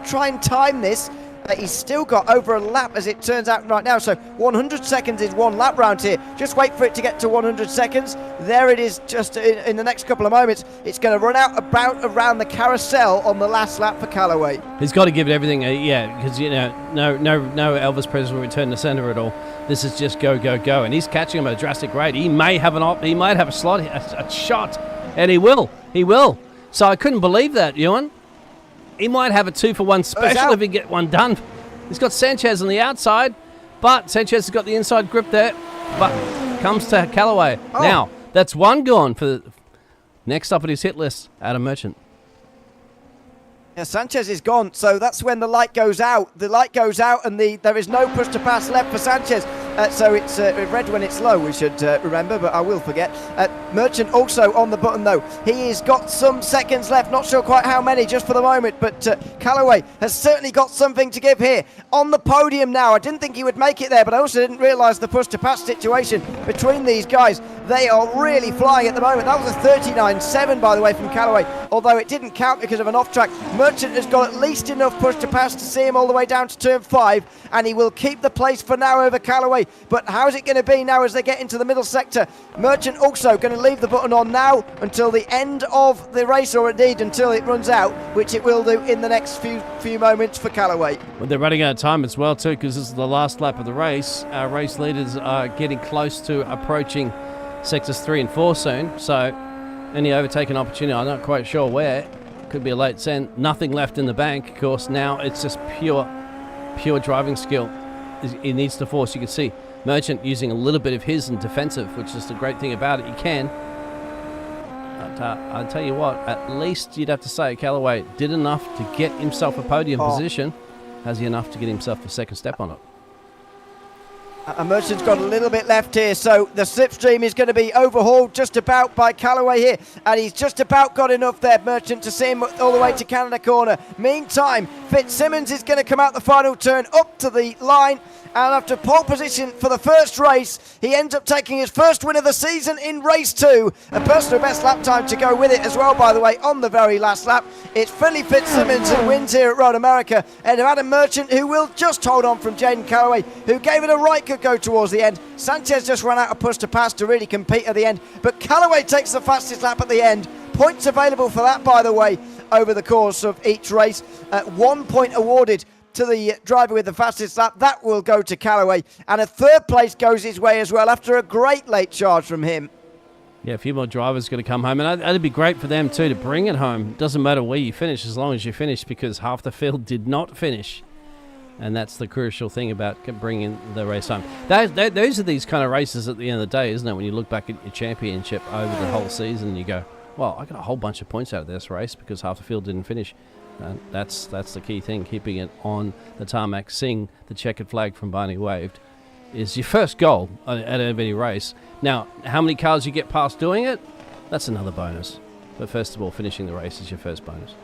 try and time this. He's still got over a lap, as it turns out right now. So 100 seconds is 1 lap round here. Just wait for it to get to 100 seconds. There it is, just in the next couple of moments. It's going to run out about around the carousel on the last lap for Callaway. He's got to give it everything, because no Elvis Presley will return to centre at all. This is just go, go, go, and he's catching him at a drastic rate. He might have a slot, a shot, and he will. So I couldn't believe that, Ewan. He might have a 2-for-1 special if he get one done. He's got Sanchez on the outside, but Sanchez has got the inside grip there. But comes to Callaway. Now, that's 1 gone for next up at his hit list, Adam Merchant. Yeah, Sanchez is gone, so that's when the light goes out. The light goes out, and there is no push to pass left for Sanchez. So it's red when it's low, we should remember, but I will forget. Merchant also on the button, though. He has got some seconds left, not sure quite how many just for the moment, but Callaway has certainly got something to give here. On the podium now, I didn't think he would make it there, but I also didn't realise the push to pass situation between these guys. They are really flying at the moment. That was a 39.7, by the way, from Callaway, although it didn't count because of an off-track. Merchant has got at least enough push to pass to see him all the way down to turn 5, and he will keep the place for now over Callaway. But how's it going to be now as they get into the middle sector? Merchant also going to leave the button on now until the end of the race, or indeed until it runs out, which it will do in the next few moments for Callaway. Well, they're running out of time as well too, because this is the last lap of the race. Our race leaders are getting close to approaching sectors 3 and 4 soon, so any overtaking opportunity, I'm not quite sure where. Could be a late send. Nothing left in the bank, of course. Now it's just pure driving skill. It needs to force. You can see Merchant using a little bit of his in defensive, which is the great thing about it. You can. But I'll tell you what, at least you'd have to say Callaway did enough to get himself a podium position. Has he enough to get himself a second step on it? Merchant's got a little bit left here, so the slipstream is going to be overhauled just about by Callaway here, and he's just about got enough there, Merchant, to see him all the way to Canada Corner. Meantime, Fitzsimmons is going to come out the final turn up to the line, and after pole position for the first race, he ends up taking his first win of the season in race 2. A personal best lap time to go with it as well, by the way, on the very last lap. It's Philly Fitzsimmons who wins here at Road America, and Adam Merchant, who will just hold on from Jaden Callaway, who gave it a right good go towards the end. Sanchez just ran out of push to pass to really compete at the end, but Callaway takes the fastest lap at the end. Points available for that, by the way, over the course of each race. 1 point awarded to the driver with the fastest lap. That will go to Callaway, and a third place goes his way as well after a great late charge from him. Yeah, a few more drivers going to come home, and that'd be great for them too to bring it home. Doesn't matter where you finish as long as you finish, because half the field did not finish, and that's the crucial thing about bringing the race home. Those are these kind of races at the end of the day, isn't it? When you look back at your championship over the whole season, and you go, well, I got a whole bunch of points out of this race because half the field didn't finish. That's the key thing, keeping it on the tarmac, seeing the checkered flag from Barney waved, is your first goal at any race. Now, how many cars you get past doing it, that's another bonus. But first of all, finishing the race is your first bonus.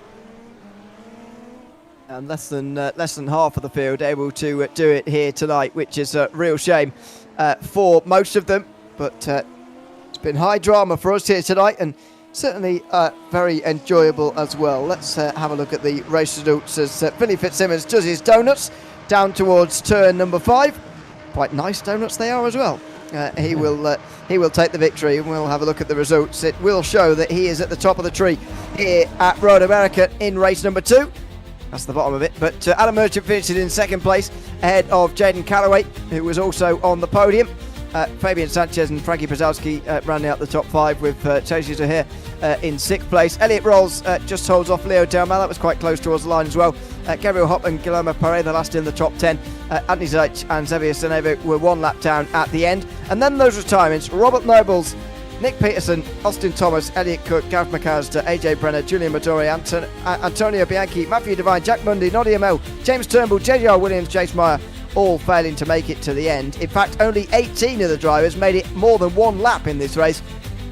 And less than half of the field able to do it here tonight, which is a real shame for most of them. But it's been high drama for us here tonight, and certainly very enjoyable as well. Let's have a look at the race results as Billy Fitzsimmons does his donuts down towards turn number 5. Quite nice donuts they are as well. He will take the victory, and we'll have a look at the results. It will show that he is at the top of the tree here at Road America in race number 2. That's the bottom of it. But Adam Merchant finishes in second place ahead of Jaden Callaway, who was also on the podium. Fabian Sanchez and Frankie Brzezowski rounding out the top 5 with Chase User in 6th place. Elliot Rolls just holds off Leo Delmal. That was quite close towards the line as well. Gabriel Hopp and Guillermo Paredes, the last in the top 10. Anthony Zaich and Xavier Senevo were 1 lap down at the end. And then those retirements: Robert Nobles, Nick Peterson, Austin Thomas, Elliot Cook, Gareth McAllister, AJ Brenner, Julian Midori, Antonio Bianchi, Matthew Devine, Jack Mundy, Nadia Mel, James Turnbull, JR Williams, Jace Meyer, all failing to make it to the end. In fact, only 18 of the drivers made it more than 1 lap in this race.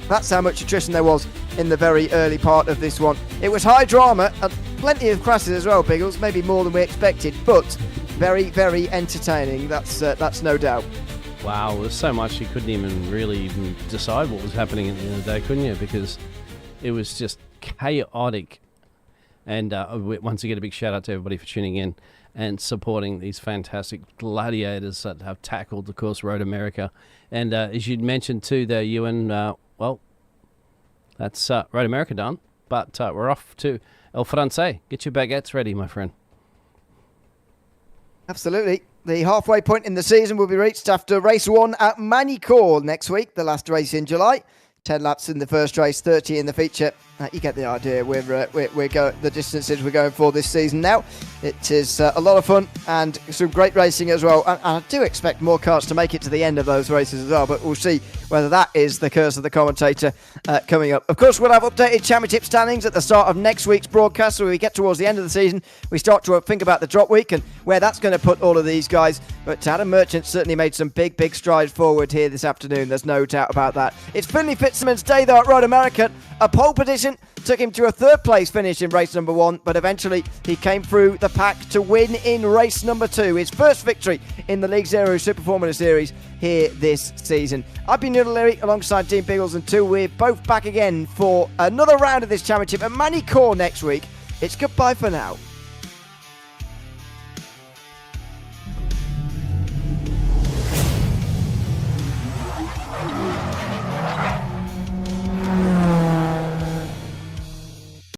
That's how much attrition there was in the very early part of this one. It was high drama and plenty of crashes as well, Biggles, maybe more than we expected, but very, very entertaining, that's no doubt. Wow, there's so much you couldn't even decide what was happening at the end of the day, couldn't you? Because it was just chaotic. And once again, a big shout out to everybody for tuning in and supporting these fantastic gladiators that have tackled, of course, Road America. And as you'd mentioned too there, Ewan, well, that's Road America done. But we're off to El Francais. Get your baguettes ready, my friend. Absolutely. The halfway point in the season will be reached after race 1 at Magny-Cours next week, the last race in July. 10 laps in the first race, 30 in the feature. You get the idea. We're going the distances we're going for this season now. It is a lot of fun and some great racing as well. And I do expect more cars to make it to the end of those races as well. But we'll see whether that is the curse of the commentator coming up. Of course, we'll have updated championship standings at the start of next week's broadcast. So when we get towards the end of the season, we start to think about the drop week and where that's going to put all of these guys. But Adam Merchant certainly made some big strides forward here this afternoon. There's no doubt about that. It's Finley Fitzsimmons' day though at Road America. A pole position took him to a third place finish in race number 1, but eventually he came through the pack to win in race number 2. His first victory in the League Zero Super Formula Series here this season. I've been Neil O'Leary alongside Dean Biggles, and we're both back again for another round of this championship at Manicourt next week. It's goodbye for now.